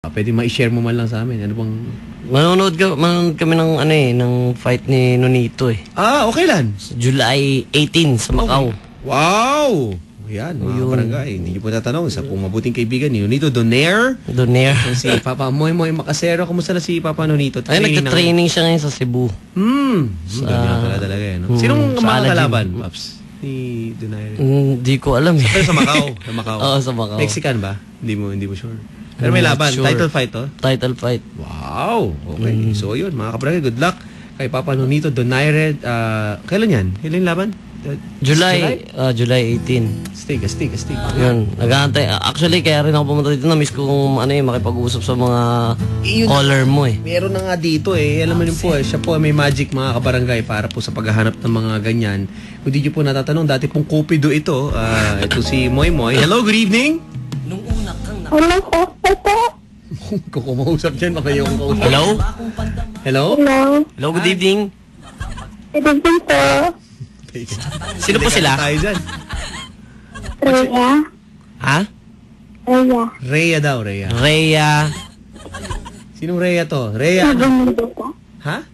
Pwede ma-share mo man lang sa amin. Ano bang... Manonood kami ng ng fight ni Nonito eh. Okay lang. July 18 sa Macau. Wow! Yan, mga barangay. Hindi niyo po tatanong sa pong mabuting kaibigan ni Nonito Donaire. Si Papa Moy Macasero. Kumusta na si Papa Nonito? Ay, nagka-training siya ngayon sa Cebu. Ganyan pala talaga eh. No? Sinong mga kalaban, Paps? Ni Donaire? Hindi ko alam eh. Pero sa Macau. Sa Macau. Oo, sa Macau. Mexican ba? Hindi mo sure. Pero may laban. Sure. Title fight, oh? Title fight. Wow! Okay. So, yun. Mga kabarangay, good luck kay Papa Nonito Donaire. Kailan yan? Kailan yung laban? July 18. Astig. Yun. Nag-aantay. Actually, kaya rin ako pumunta dito. Na-miss ko kung makipag-usap sa mga caller mo eh. Meron na nga dito eh. Alam mo yun po eh. Siya po may magic mga kabarangay para po sa paghahanap ng mga ganyan. Kung di nyo po natatanong, dati pong Cupido ito. Ito si Moy. Hello, good evening. Nung una kang Hello po. Kung kumausap dyan, baka yung kausap. Hello? Hello? Hello, good evening. Good evening po. Sino po sila? Tayo dyan. Rhea. Ha? Rhea. Rhea daw, Rhea. Rhea. Sinong Rhea to? Rhea. Nagumundo po. Ha?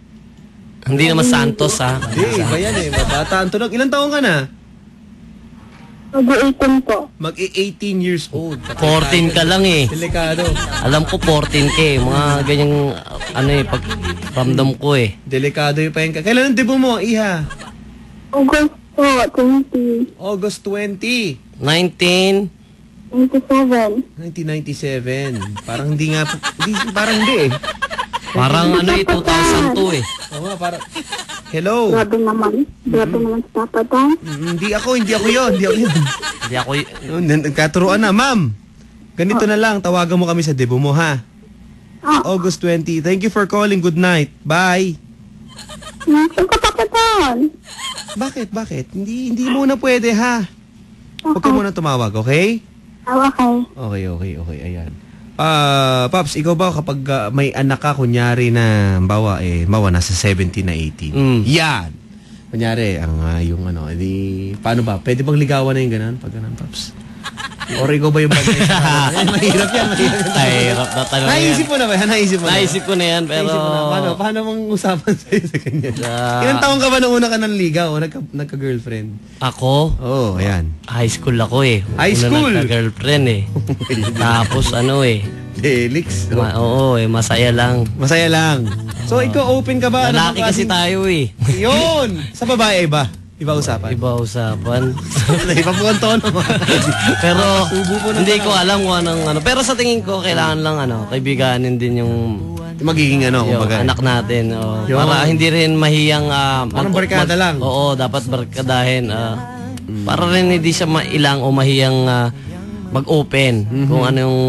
Hindi naman Santos ha. Hindi, iba yan eh. Bata ang tunog. Ilang taong ka na? Mag-18 po. Mag-18 years old. 14 ka lang eh. Delikado. Alam ko 14 ka eh. Mga ganyang pag ramdam ko eh. Delikado yung pahinga. Kailan ang debut mo, Iha? August po, 20. August 20. 1997. 1997. Parang hindi nga, parang hindi eh. Parang 2002 eh. Oo nga, parang, hello. Grabe naman si Papa Dan. Hindi ako yun. Hindi ako Nagkaturuan na, ma'am. Ganito na lang, tawagan mo kami sa debut mo, ha? August 20. Thank you for calling. Good night. Bye. Nasaan ka, Papa Dan? Bakit? Hindi muna pwede, ha? Huwag ka muna tumawag, okay? Okay. Okay. Ayan. Paps, ikaw ba kapag may anak ka, kunyari na, bawa nasa 17 na 18. Yan! Kunyari, yung paano ba? Pwede bang ligawan na yung ganun? Pag ganun, Paps? Or ikaw ba yung bagay? Mahirap yan. Mahirap na tanong yan. Naisip mo na ba? Naisip ko na yan, pero... Paano mong usapan sa'yo sa ganyan? Ilang taong ka ba nung una ka ng ligaw o nagka-girlfriend? Ako? Oo, ayan. High school ako eh. High school? Una nagka-girlfriend eh. Tapos Delix. masaya lang. Masaya lang. So, ikaw open ka ba? Lalaki kasi tayo eh. Yun! Sa babae iba? Iba usapan? Iba usapan. Iba po ang tono. Pero, hindi ko alam kung anong Pero sa tingin ko, kailangan lang kaibiganin din yung magiging yung kumbaga. anak natin. Para hindi rin mahiyang... parang barkada lang. Oo, dapat barkadahin. Para rin hindi siya mailang o mahiyang mag-open kung ano yung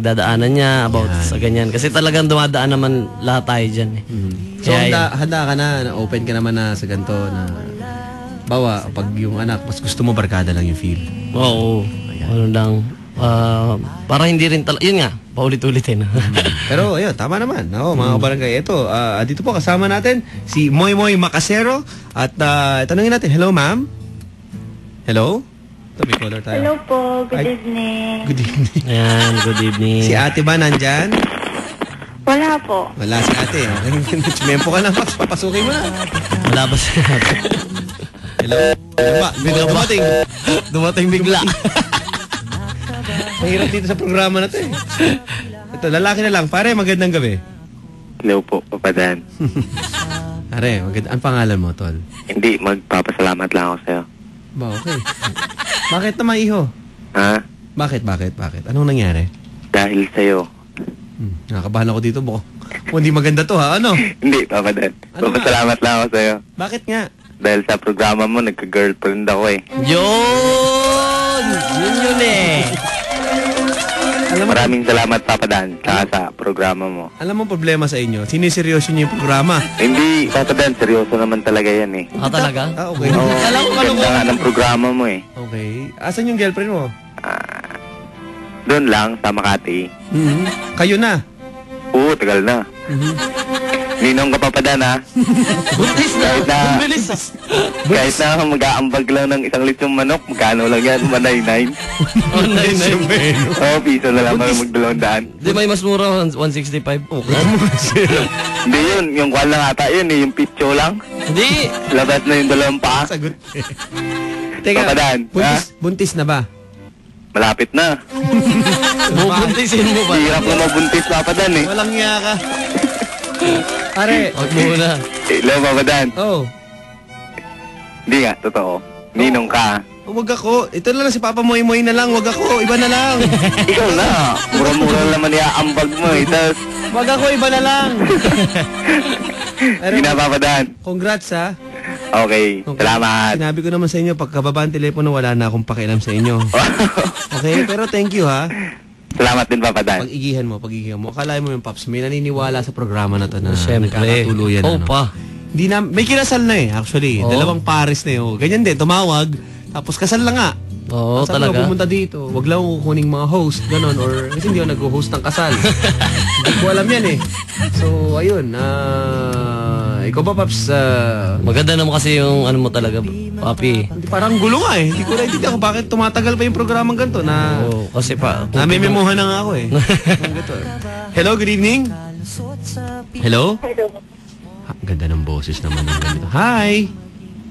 dadaanan niya about sa ganyan. Kasi talagang dumadaan naman lahat tayo dyan eh. So, handa ka na open ka naman na sa ganito na bawa, pag yung anak, mas gusto mo barkada lang yung feel. Oo. Ano lang. Para hindi rin yun nga, paulit-ulitin. Pero, ayun, tama naman. Mga kabarangay, ito, dito po kasama natin si Moy Macasero. At tanungin natin, hello ma'am? Hello? Ito, may caller tayo. Hello po. Good evening. Good evening. Ayan, good evening. Si ate ba nandyan? Wala po. Wala si ate. Okay, chimempo ka na, Paps. Papasukin mo na. Wala ba siya? Hello? Dumating bigla. Mahirap dito sa programa na to eh. Ito, lalaki na lang. Pare, magandang gabi. Hello po, Papa Dan. Pare, ang pangalan mo, Tol? Hindi, magpapasalamat lang ako sa'yo. Ba, okay. Bakit naman, iho? Ha? Bakit? Anong nangyari? Dahil sa'yo. Nakakabahan ako dito, Boko. Hindi maganda to, ha? Ano? Hindi, Papa Dan. Papasalamat lang ako sa'yo. Bakit nga? Dahil sa programa mo, nagka-girlfriend ako eh. Yun eh. Maraming salamat, Papa Dan, sa programa mo. Alam mo problema sa inyo, siniseryoso niyo yung programa. Hindi, Papa Dan, seryoso naman talaga yan eh. Talaga? Okay. Oo, Alam ko ganda nga ng programa mo eh. Okay. Asan yung girlfriend mo? Doon lang, sa Makati. Kayo na? Oo, tagal na. Ninong ka papadan, ha? Buntis na. Kahit na- Ang bilis. Kahit na mag-aambag lang ng isang litsong manok, magkano lang yan? 199. Oh, nine. Oo, piso na lang para mag-200. Di ba yung mas mura, 165? Hindi yun, yung kwan lang ata yun yung pitcho lang. Hindi. Labas na yung dalawang paa. Sagot. Teka, Papadaan, buntis na ba? Malapit na. Bubuntisin mo ba? Hirap na mabuntis papadan eh. Walang niya ka. Pare. Huwag muna. Hello, papadan. Oh. Hindi nga, totoo. Ninong ka. Wag ako. Ito na lang si Papa Moy Moy na lang. Wag ako. Iba na lang. Ikaw na. Mura-mura naman iaambag mo eh. Tapos, Wag ako. Iba na lang. hindi na papadan. Congrats ha. Okay, salamat. Sinabi ko naman sa inyo, pagkababa ang telepono, wala na akong pakialam sa inyo. Okay? Pero thank you ha. Salamat din, papadan. Pag-igihan mo. Akala mo yung Pops, may naniniwala sa programa na to na Siyempre. nagkakatuluyan. Oh, ano. pa. Hindi na, may kinasal na eh, actually. Oo. Dalawang pares na yun. Ganyan din, tumawag. Tapos kasal na nga. Oo, Sabi ko, talaga. pumunta dito. Wag lang ako kuning mga host, ganon. Or, kasi hindi ako nag-host ng kasal. Hindi ko alam yan eh. So, ayun. Ikaw ba, Paps? Maganda naman kasi yung ano mo talaga, papi. Parang gulo nga eh. Hindi ko naintindihan kung bakit tumatagal pa yung programang ganito na... Oo, kasi pa. Namimemuhan na nga ako eh. Ganito eh. Hello, good evening. Hello? Hello. Ganda ng boses naman ng ganito. Hi!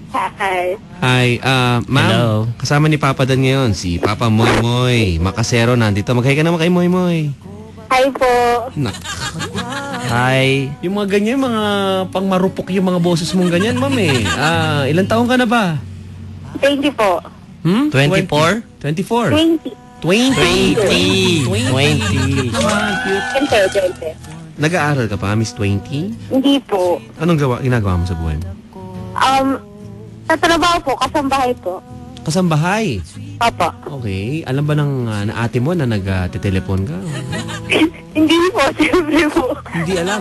Hi. Hi, ma'am. Hello. Kasama ni Papa Dan ngayon, si Papa Moy Moy. Makasero nandito. Mag-hi ka naman kay Moy Moy. Hi po. Nak. Hi. Yung mga ganyan, mga pangmarupok yung mga boses mong ganyan, ma'am eh. Ilan taong ka na ba? 20 po. 24? 24. 20. 20. 20. Ente. Nag-aaral ka pa, Miss 20? Hindi po. Anong ginagawa mo sa buhay mo? Sa trabaho po, kasambahay po. Kasambahay. Papa. Okay. Alam ba ng ate mo na nag-telepon ka? Hindi po, siyempre po. Hindi alam.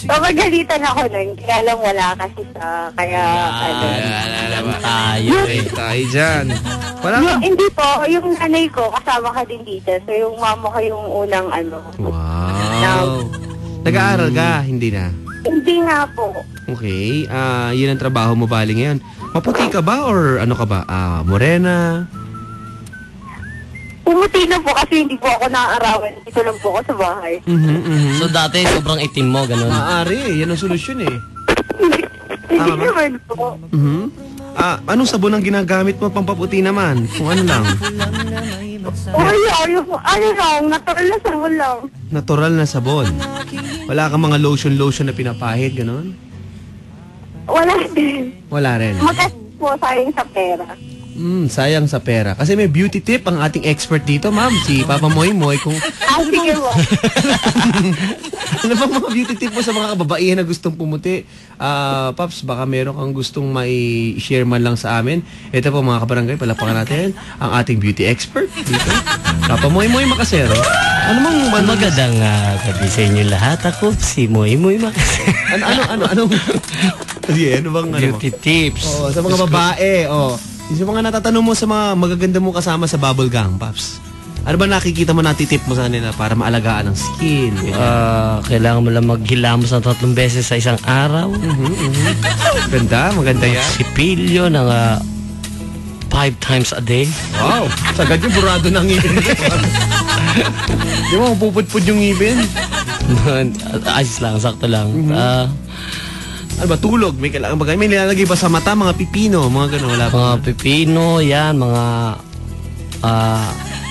Papagalitan ako nun. Kaya lang wala kasi sa... Kaya... Alam tayo eh. Tayo dyan. Wala ka. Hindi po, yung nanay ko, kasama ka din dito. So yung mama ko yung unang ano. Wow. Nag-aaral ka? Hindi na. Hindi nga po. Okay. Yun ang trabaho mo bali ngayon. Maputi ka ba or ano ka ba? Morena? Pumuti na po kasi hindi po ako naaarawan. Dito lang po ako sa bahay. So dati sobrang itim mo, ganun. Maaari. Yan ang solusyon eh. Hindi Tama ba? naman po. Anong sabon ang ginagamit mo pampaputi naman? Kung ano lang. Ano lang, natural na sabon lang. Natural na sabon. Wala kang mga lotion na pinapahid, ganon? Wala din. Wala rin. Magas po sayang sa pera. Sayang sa pera. Kasi may beauty tip ang ating expert dito, ma'am. Si Papa Moy Moy. Kung Sige po. ano bang mga beauty tip mo sa mga kababaihan na gustong pumuti? Paps, baka meron kang gustong mai-share man lang sa amin. Ito po mga kabarangay, palapakan natin ang ating beauty expert dito. Papa Moy Moy Makasero. Ano mang Magandang gabi sa inyo lahat. Ako si Moy Moy Makasero. ano ano bang Beauty tips. sa mga babae, yung sa mga natatanong mo sa mga magaganda mo kasama sa bubble gang, Paps. Ano ba nakikita mo, natitip mo sa nila para maalagaan ang skin? Kailangan mo lang maghilamos ng 3 beses sa isang araw. Maganda yan. Sipilyo ng 5 times a day. Wow, sagad yung burado ng ngipin. Di mo, pupudpud yung ngipin. Ayos lang, sakto lang. Ano ba, tulog? May kailangan ba? May nilalagay ba sa mata? Mga pipino? Mga gano'n? Wala pa. Mga pipino, yan, mga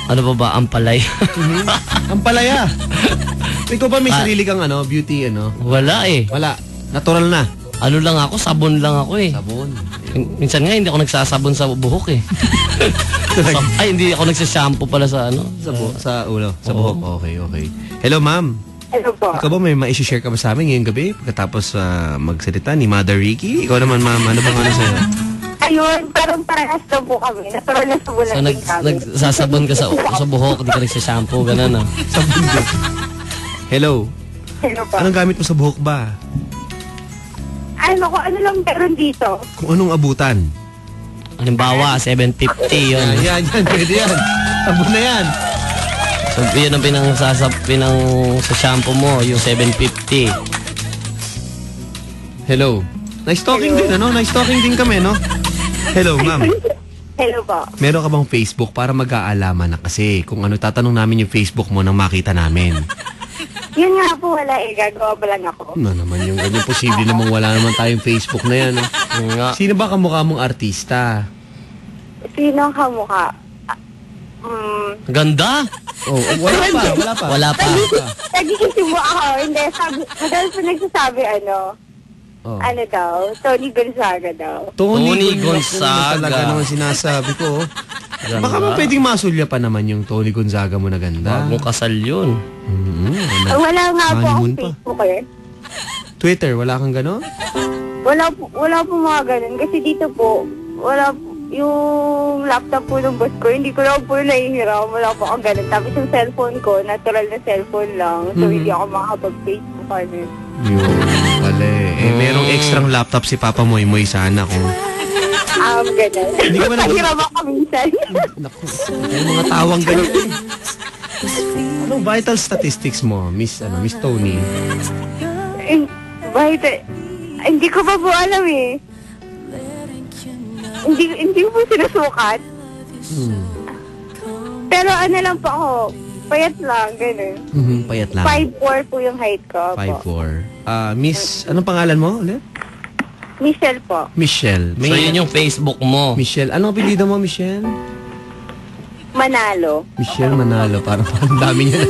ano ba, ampalay. Ang palaya. Ikaw ba may sarili kang beauty, Wala eh. Wala. Natural na. Ano lang ako, sabon lang ako eh. Sabon. Minsan nga hindi ako nagsasabon sa buhok eh. Ay, hindi ako nagsashampoo pala sa ano. Sa ulo. Sa buhok. Okay. Hello, ma'am. Hello po. Ikaw ba may ma-share ka ba sa amin ngayong gabi? Pagkatapos magsalita ni Mother Ricky? Ikaw naman, ma'am. Ano bang sa'yo? Ayun, parang parehas na po kami. Natural na sabon So, lang din kami. nagsasabon ka sa buhok, di ka nagsashampoo, ganun ah. Sabon din. Hello. Hello po. Anong gamit mo sa buhok ba? Ano lang meron dito? Kung anong abutan? Halimbawa, 750 yun. Yan. Pwede yan. Sabon na yan. So, yun ang sa shampoo mo, yung 750. Hello. Nice talking din, ano? Nice talking din kami, no? Hello, ma'am. Hello po. Meron ka bang Facebook para mag-aalaman na kasi kung ano tatanong namin yung Facebook mo nang makita namin? Yun nga po, wala eh. Gagawa pa lang ako. Ano naman yung ganyan? Posible namang wala naman tayong Facebook na yan. No? Sino ba kamukha mong artista? Sino ang kamukha? Ganda? Oh, wala pa. Wala pa. Nag-iisip mo ako. Hindi, madalas po nagsasabi Oh. ano daw, Tony Gonzaga daw. Tony Gonzaga. Gonzaga. Talaga naman sinasabi ko. Ganda. Baka mo pwedeng masulya pa naman yung Tony Gonzaga mo na ganda. Wag mong kasal yun. Wala nga po akong Honeymoon pa. Facebook eh. Twitter, wala kang gano'n? Wala po mga ganun. Kasi dito po, wala po, yung laptop po ng boss ko, hindi ko lang po nahihiram. Wala po akong ganun. Tapos yung cellphone ko, natural na cellphone lang. So, hindi ako makakapag-Facebook ano. Yun, pala eh. Merong extrang laptop si Papa Moy Moy sana kung... Ganun. Hindi ka ba Nahiram ako minsan. Naku, yung mga tawang ganun. Anong vital statistics mo, Miss Tony? Hindi ko pa po alam eh. Hindi ko po sinusukat. Pero ano lang po ako, payat lang, ganun. Payat lang. 5'4" po yung height ko. 5'4". Miss, anong pangalan mo ulit? Michelle po. Michelle. So yun yung Facebook mo. Michelle. Anong apelido mo, Michelle? Manalo. Michelle Manalo. Parang dami niya.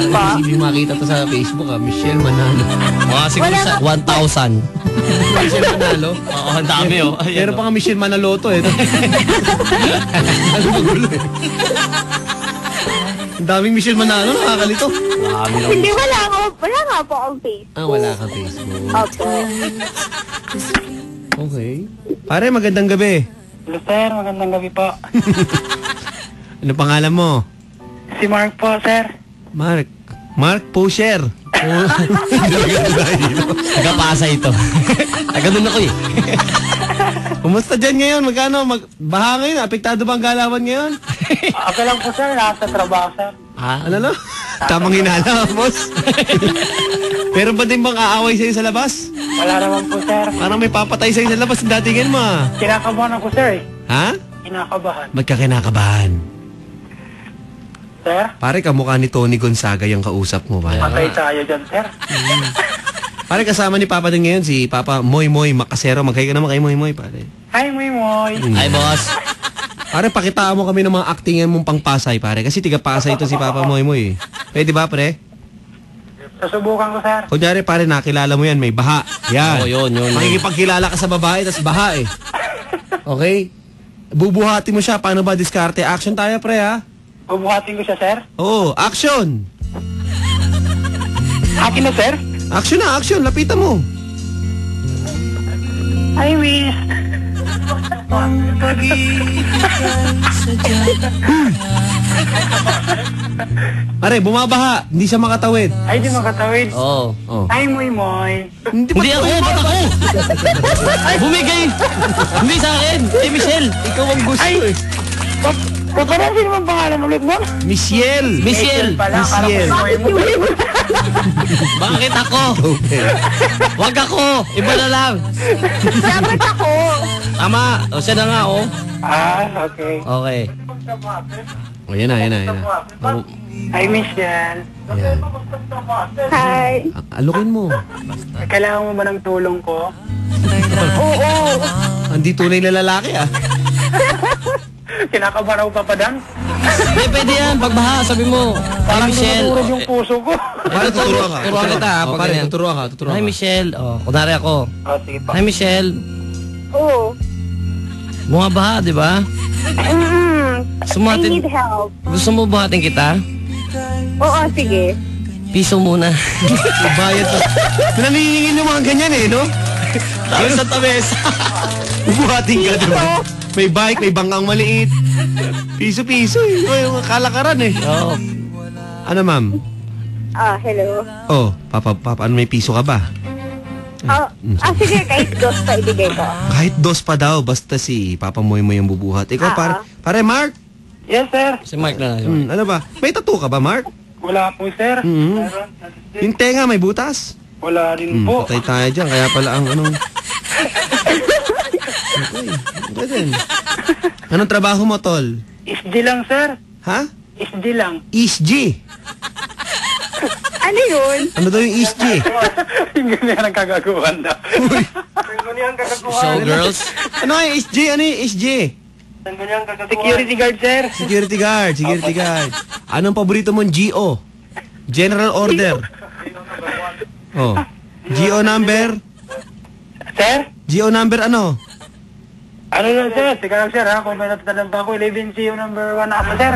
Parang hindi makita to sa Facebook, Michelle Manalo. Mga siguro sa 1,000. Michelle Manalo? Oo, ang dami oh. Pero pa nga Michelle Manaloto eh. Ano magulo eh. Ang daming Michelle Manalo, nakakalito. Hindi, wala nga po akong Facebook. Wala kang Facebook. Opo. Okay. Pare, magandang gabi. Hello sir, magandang gabi po. Ano pangalan mo? Si Mark po, sir. Mark. Mark Pocher. Taga-pasa ito. Taga doon ako eh. Kumusta dyan ngayon? Magkano? Baha ngayon? Apektado ba ang galawan ngayon? Okay lang po sir, nasa trabaho sir. Ano no? Tamang hinala, boss. Pero ba din bang aaway sa'yo sa labas? Wala naman po sir. Parang may papatay sa'yo sa labas. Datingin mo Kinakabahan ako sir eh. Ha? Kinakabahan. Ba't ka kinakabahan? Sir, Pare, kamukha ni Tony Gonzaga yung kausap mo ba? patay tayo dyan sir. Pare, kasama ni Papa din ngayon si Papa Moy Moy Makasero. Magkaya ka naman kay Moy Moy, pare. Hi, Moy Moy. Ay, boss. Pare, pakitaan mo kami ng mga actingan mong pang Pasay, pare. Kasi tiga Pasay ito si Papa Moy Moy. Pwede ba, pre? Susubukan ko sir. Kunyari, pare, nakilala mo yan, may baha. Yan. Oo, yun. Makikipagkilala ka sa babae, tas baha eh. Okay? Bubuhati mo siya. Paano ba diskarte? Action tayo, pre, ha? Bubuhatin ko siya sir. Oo, action! Akin na sir. Action na, action. Lapitan mo. Hi, miss. Pare, bumabaha. Hindi siya makatawid. Ay, di makatawid. Oo. Oh. Hi, Moy Moy. Hindi ako, ba't ako? Bumigay. Hindi sa akin. Si Michelle. Ikaw ang gusto eh. Paparazin naman pangalan ulit mo? Michelle. Michelle. Pala, Michelle. Bakit ako? Okay. Wag ako. Iba na lang. Dapat ako. Tama. O, siya na nga, oh. Okay. Okay. O, yan na. Hi, Michelle. Ayan. Hi. Alukin mo. Kailangan mo ba ng tulong ko? Oo. Hindi tunay na lalaki, Kinakabahan ako papadang. Hindi, pwede yan. Pagbaha, sabi mo. Hi, Parang Michelle. tumuturog yung puso ko. Pare, tuturuan ka. Turuan kita, Oh, pag pare, ganyan. tuturuan ka. Hi, Michelle. Oh, kunwari ako. Sige pa. Hi, Michelle. Oo. Bumabaha, di ba? I Sumatin. need help. Gusto mo buhatin kita? Oo, sige. Piso muna. Bayad pa. Naniningin yung mga ganyan eh, no? Tapos sa tabes. Bubuhating ka, diba? May bike, may bangkang maliit. Piso-piso eh. Yung kalakaran eh. Oo. Ano, ma'am? Hello. Oh, Papa, ano may piso ka ba? Sige, kahit dos pa ibigay ko. Kahit dos pa daw, basta si Papa Moy Moy yung bubuhat. Ikaw, pare Mark? Yes, sir. Si Mark na lang. Ano ba? May tattoo ka ba, Mark? Wala po, sir. Yung tenga, may butas? Wala rin po. Patay tayo dyan. Kaya pala ang anong... Okay din. Anong trabaho mo, tol? SG lang, sir. Ha? SG lang. ESG. Ano yun? Ano daw yung ESG? Yung ganyan ang kagaguhan daw. Yung ganyan ang kagaguhan. Showgirls. Ano yung ESG? Ano yung ESG? Yung ganyan ang kagaguhan. Security guard, sir. Security guard, security guard. Anong paborito mong GO? General Order. Oh. GO number? Sir? GO number ano? Ano lang, sir? Teka lang, sir, ha? Kung may natatalang pa ako, 11C yung number 1 ako, sir.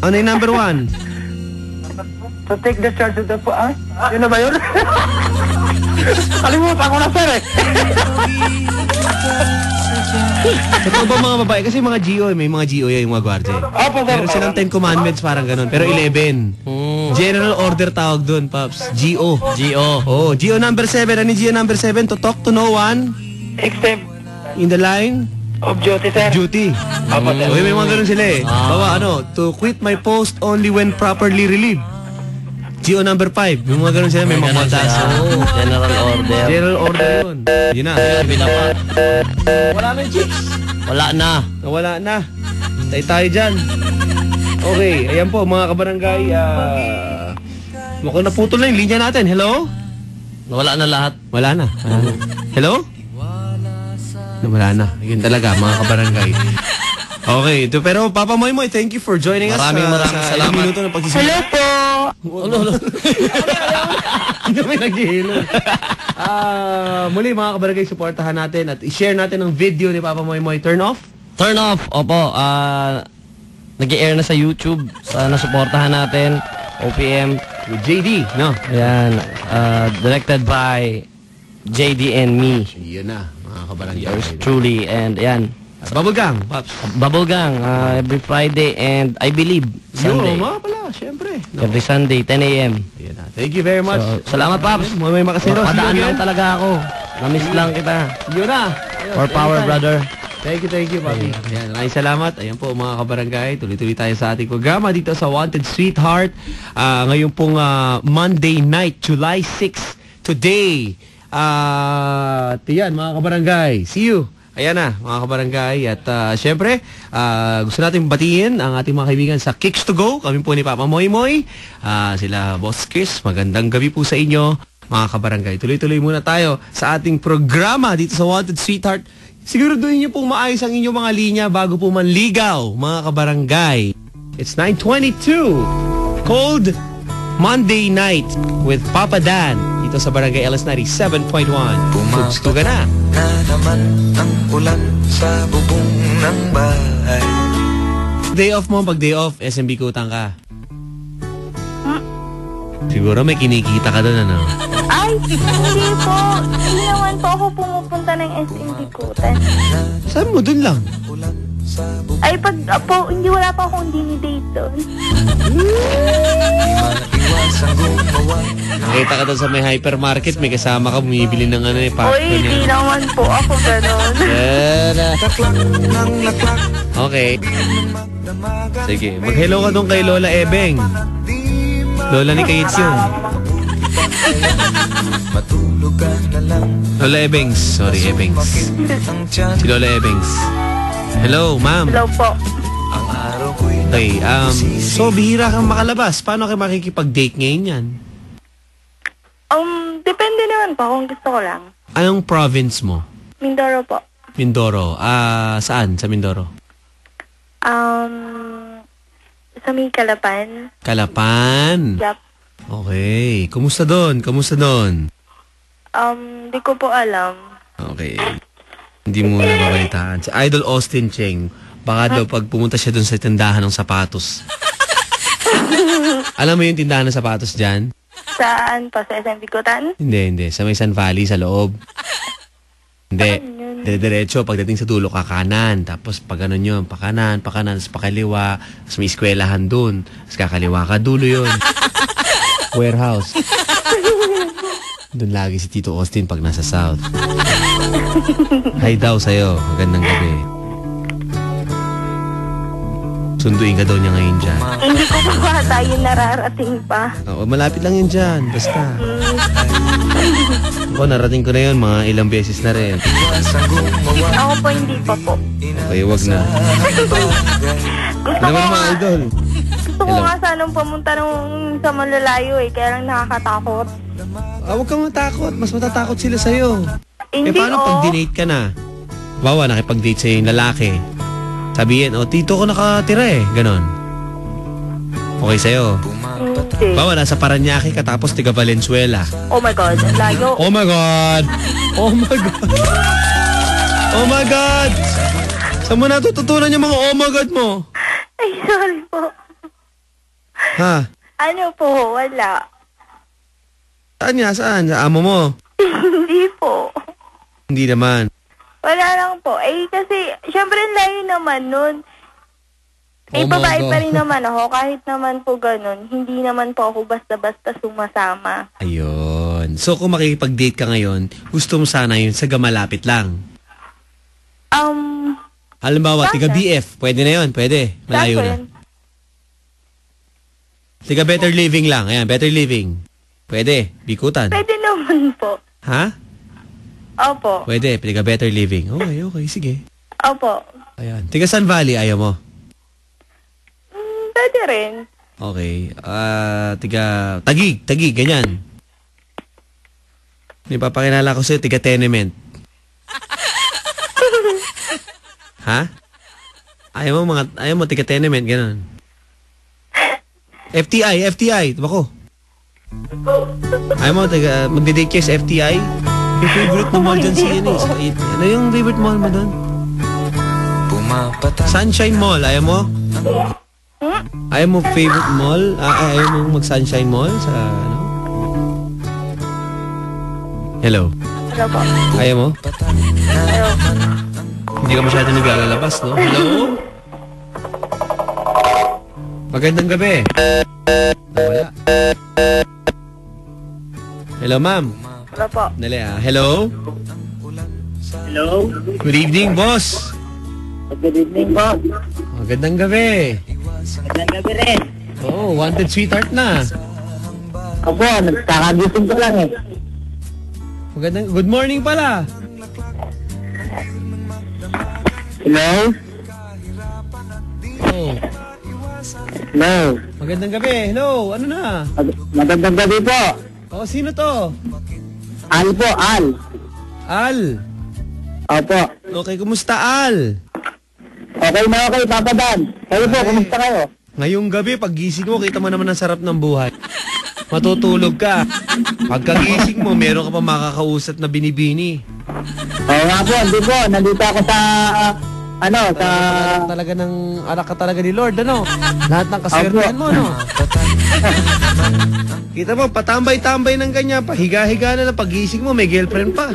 Ano yung number 1? To take the charge of the... Ah? Yun na ba yun? Kalimutan ko na, sir, eh. Ito ba mga babae? Kasi mga GO, may mga GO yan, yung mga gwardiya. Opo, sir. Meron silang 10 commandments, parang ganun. Pero 11. General Order tawag doon, Paps. GO. GO. Oh, GO number 7. Ano yung GO number 7? To talk to no one Except in the line of duty, sir. duty. Opo, sir. Okay, may mga ganun sila eh. Bawa ano, to quit my post only when properly relieved. GO number 5. May mga ganun sila, may mga Ganun batas. sila. General Order. General Order yun. Yun na. Kabila pa. Wala na yung chicks. Wala na. Nawala na. Tayo tayo dyan. Okay, ayan po mga kabarangay. Mukhang naputol na yung linya natin. Hello? Wala na lahat. Wala na. Hello? Wala na. Yun talaga mga kabarangay. Okay, pero Papa Moymoy, thank you for joining us. Maraming sa salamat. minuto ng pagsisimula. Hello po! Hindi kami naghihilo. Muli mga kabarangay, supportahan natin at i-share natin ang video ni Papa Moymoy. Turn off? Turn off. Opo. Nag-i-air na sa YouTube. Sana suportahan natin. OPM. With JD, no? Ayan. Directed by JD and me. Yun na, mga kabarangay. Yours truly. And ayan. Bubblegang, Paps. Bubblegang. Every Friday and I believe Sunday. Yun, mga pala, syempre. No. Every Sunday, 10 a.m. Yan na. Thank you very much. So, salamat, Paps. May makasiro. Padaan lang talaga ako. Namiss lang kita. Yun na. More power, brother. Thank you, Papi. Ayan, maraming salamat. Ayan po mga kabarangay. Tuloy-tuloy tayo sa ating programa dito sa Wanted Sweetheart. Ngayon pong Monday night, July 6, today. Yan, mga kabarangay. See you. Ayan na, mga kabarangay. At syempre, gusto natin batiin ang ating mga kaibigan sa Kicks to Go. Kami po ni Papa Moymoy. Sila Boss Chris. Magandang gabi po sa inyo, mga kabarangay. Tuloy-tuloy muna tayo sa ating programa dito sa Wanted Sweetheart. Siguraduhin niyo pong maayos ang inyong mga linya bago po manligaw, mga kabarangay. It's 9:22. Cold Monday night with Papa Dan dito sa Barangay LS 97.1. Gusto ka na. Na naman ang ulan sa bubong ng bahay. Day off mo, pag day off, SMB kutang ka. Siguro may kinikita ka doon, ano? Ay, hindi po. Hindi naman po ako pumupunta ng SMB Kutan. Saan mo? Doon lang. Ay, pag po, hindi wala pa akong dini-date doon. Nakita ka doon sa may hypermarket, may kasama ka, bumibili ng ano, popcorn Uy, hindi yan. naman po ako ganon. Okay. Sige, mag-hello ka doon kay Lola Ebeng. Lola ni Kaits yun. Lola Ebengs. Sorry, Ebengs. Si Lola Ebengs. Hello, ma'am. Hello po. Okay, so bihira kang makalabas. Paano kayo makikipag-date ngayon yan? Depende naman po kung gusto ko lang. Anong province mo? Mindoro po. Mindoro. Saan sa Mindoro? Sa may Kalapan. Kalapan. Yup. Okay. Kumusta doon? Di ko po alam. Okay. Hindi mo nababalitaan. Si Idol Austin Cheng, baka daw pag pumunta siya doon sa tindahan ng sapatos. Alam mo yung tindahan ng sapatos dyan? Saan pa? Sa SMB Kutan? Hindi. Sa may San Valley, sa loob. Hindi. Diretso, pagdating sa dulo, kakanan. Tapos pag ano yun, pakanan, tapos pakaliwa. Tapos may eskwelahan dun. Tapos kakaliwa ka, dulo yun. Warehouse. Doon lagi si Tito Austin pag nasa South. Hi daw sa'yo. Magandang gabi. Sunduin ka daw niya ngayon dyan. Hindi ko pa tayo nararating pa. Oo, malapit lang yun dyan. Basta. Ako, narating ko na yun. Mga ilang beses na rin. Ako po, hindi pa po. Okay, wag na. Gusto Ano ko naman mga nga, idol? gusto ko nga sanang pumunta sa malalayo eh. Kaya lang nakakatakot. Huwag kang matakot. Mas matatakot sila sa'yo. Hindi, paano pag dinate ka na? Bawa, nakipag-date sa'yo yung lalaki. Sabihin, dito ko nakatira eh. Ganon. Okay sa'yo. Hindi. Bawa, nasa Paranaque ka tapos tiga Valenzuela. Oh my God, ang layo. Oh my God! Oh my God! Oh my God! Saan mo natututunan yung mga oh my God mo? Ay, sorry po. Ha? Ano po, wala. Saan nga? Saan? Sa amo mo? Hindi po. Hindi naman. Wala lang po. Eh, kasi, syempre, layo naman nun. Eh, Oh my babae God. pa rin naman ako. Kahit naman po ganun, hindi naman po ako basta-basta sumasama. Ayun. So, kung makikipag-date ka ngayon, gusto mo sana yun sa malapit lang. Halimbawa, Saan tiga na? BF. Pwede na yun. Pwede. Malayo saan po na. yun? Tiga Better Living lang. Ayan, Better Living. Pwede. Bikutan. Pwede naman po. Ha? Opo. Pwede. Tiga Better Living. Okay. Sige. Opo. Ayan. Tiga Sun Valley. Ayaw mo? Pwede rin. Okay. Tiga Tagig. Ganyan. May papakilala ko sa'yo. Tiga Tenement. Ha? Ayaw mo tiga Tenement. Ganon. FTI. Bako. Ayaw mo, magde-date kayo sa FTI? Yung favorite mo mall dyan si Ano yung favorite mall mo doon? Sunshine Mall. Ayaw mo? Ayaw mo favorite mall? Ayaw mo mag-Sunshine Mall sa ano? Hello? Ano po? Ayaw mo? Ano? Hindi ka masyado naglalabas, no? Hello? Magandang gabi. Wala. Hello, ma'am. Ano po? Dali Hello? Hello? Good evening, boss. Good evening po. Magandang gabi. Magandang gabi rin. Oh, wanted sweetheart na. Opo, nagkakagising ko lang eh. Good morning pala. Hello? Oh, Hello? magandang gabi. Hello, ano na? Magandang gabi po. Oh, sino to? Al po, Al. Al. Opo. Okay, kumusta Al? Okay na okay, Papa Dan. Kayo po, kumusta kayo? Ngayong gabi, paggising mo, kita mo naman ang sarap ng buhay. Matutulog ka. Pagkagising mo, meron ka pa makakausap na binibini. Oo nga po, hindi po. Nandito ako sa, Talaga ng anak ka talaga ni Lord, ano? Lahat ng kaswertehan mo, no? Kita mo, patambay-tambay ng ganyan, pahiga-higa na paggising mo, may girlfriend pa.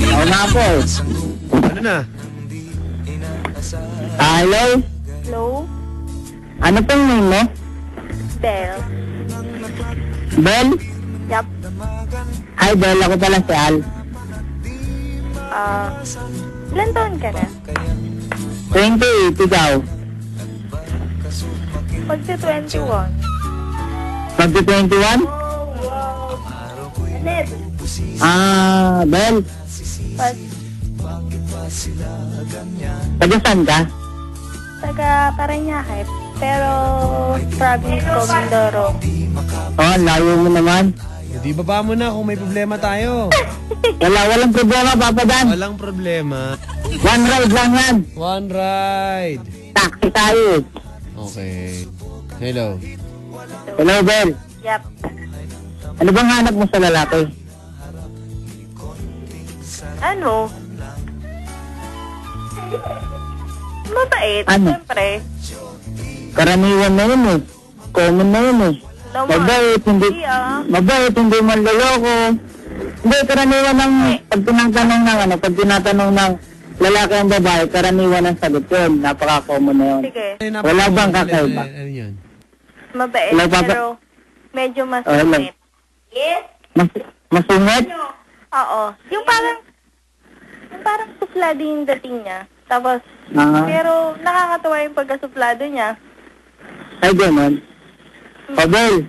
Oo nga po. Ano na? Hello? Hello? Ano pong name mo? Bell. Bel? Yup. Hi, Bel. Ako pala si Al. Ilan taon ka na? 28, ikaw. Pagsa 21. Magti-21? Net. Bel. Pag Taga saan ka? taga Paranaque. Pero province ko, Mindoro. Oh, layo mo naman. Di baba mo na kung may problema tayo. Walang problema, Papa Dan. Walang problema. One ride lang yan. One ride. Taxi tayo. Okay. Hello. Hello, Bel. Yup. Ano bang hanap mo sa lalaki? Ano? Mabait, Ano? siyempre. Karaniwan na yun eh. Common na yun eh. Naman. Mabait, hindi manloloko. Hindi, karaniwan ng, pag tinatanong ng lalaki ang babae, karaniwan ng sagot yun. Napaka-common na yun. Sige. Wala bang kakaiba? Ano yun? Mabait, Hello, Papa. pero medyo hello. masungit. Yes? Masungit? Oo. Yung parang suplado yung dating niya. Tapos, pero nakakatawa yung pagkasuplado niya. Ay, ganun. Pabel.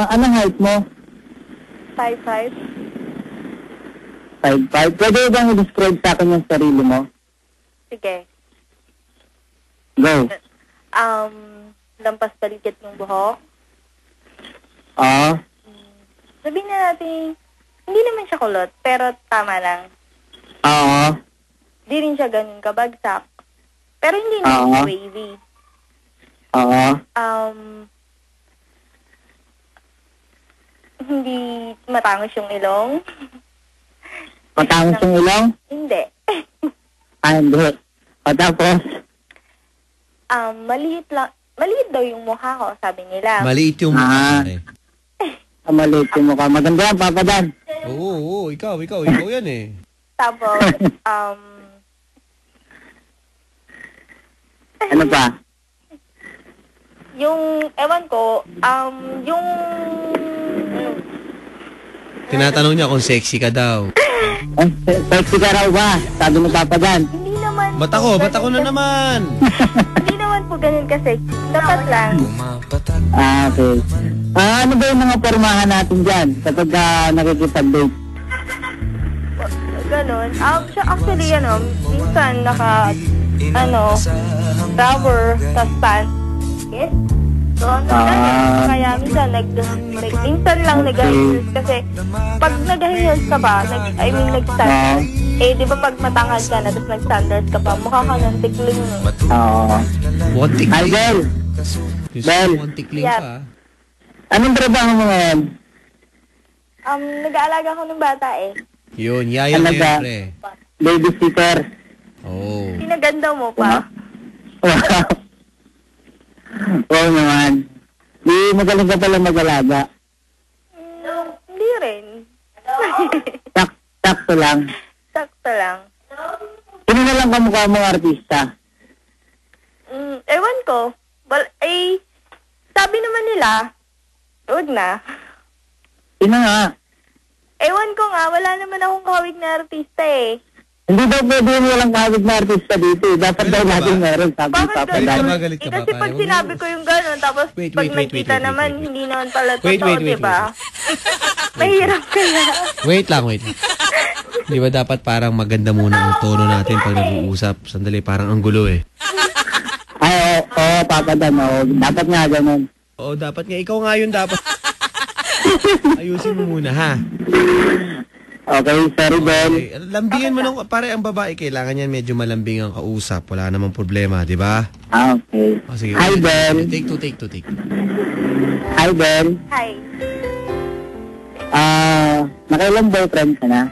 Anong height mo? 5'5". 5'5". Pwede bang i-describe sa akin yung sarili mo? Sige. Go. Lampas paligid ng buhok. Oo. Sabihin na natin, hindi naman siya kulot, pero tama lang. Oo. Di rin siya ganun kabagsak. Pero hindi naman siya wavy. Oo. Hindi matangos yung ilong. Matangos yung ilong? Hindi. Hindi. O tapos? Maliit daw yung mukha ko, sabi nila. Maliit yung mukha. Maliit yung mukha. Maganda yan, Papa Dan. Oo, ikaw yan eh. Tapos, Ano pa? ewan ko, yung... Tinatanong niya kung sexy ka daw. Sexy ka raw ba? Sabi ni Papa Dan. Hindi naman... Ba't ako na naman? Hindi naman po ganun kasi. Dapat lang. Okay. Ano ba yung mga pormahan natin dyan kapag nakikipag-date? Ganun. Actually, minsan rubber, tas pants. Yes? So, kaya minsan minsan lang nag-heels kasi pag nag-heels ka ba, nag-standard, di ba pag matangad ka na, tapos nag-standard ka pa, mukha ka ng tikling. One tikling? Ay, Bel! Bel! One tikling Yep. pa. Anong trabaho mo ngayon? Nag-aalaga ko ng bata eh. Yun, yaya Talaga? siyempre. Babysitter. Oh. Pinaganda mo pa. Wow. Oo naman. Di magaling ka pala mag-alaga. Hindi rin. Sakto lang. Sakto lang. Sino na lang kamukha mong artista? Ewan ko. Sabi naman nila, huwag na. Sino nga? Ewan ko nga, wala naman akong kahawig na artista eh. Hindi daw pwede yung walang kahawig na artista dito. Dapat daw natin meron. Sabi ni Bakit Papa ganun? Dan. Galit ka ba, Kasi pare? pag sinabi ko yung gano'n, tapos Wait, pag wait, nagkita wait. naman, hindi naman pala Wait, totoo, diba? Mahirap kaya. Wait lang. Di ba dapat parang maganda muna ang tono natin pag nag-uusap? Sandali, parang ang gulo eh. Ay, oo, Papa Dan. Dapat nga ganun. Oo, dapat nga. Ikaw nga yun dapat. Ayusin mo muna, ha? Okay, sorry, Bel. Okay. Lambingan mo nung, pare, ang babae, kailangan yan medyo malambing ang kausap. Wala namang problema, di ba? Okay. O, sige. Hi, Bel. Take two. Hi, Bel. Hi. Nakailang boyfriend ka na?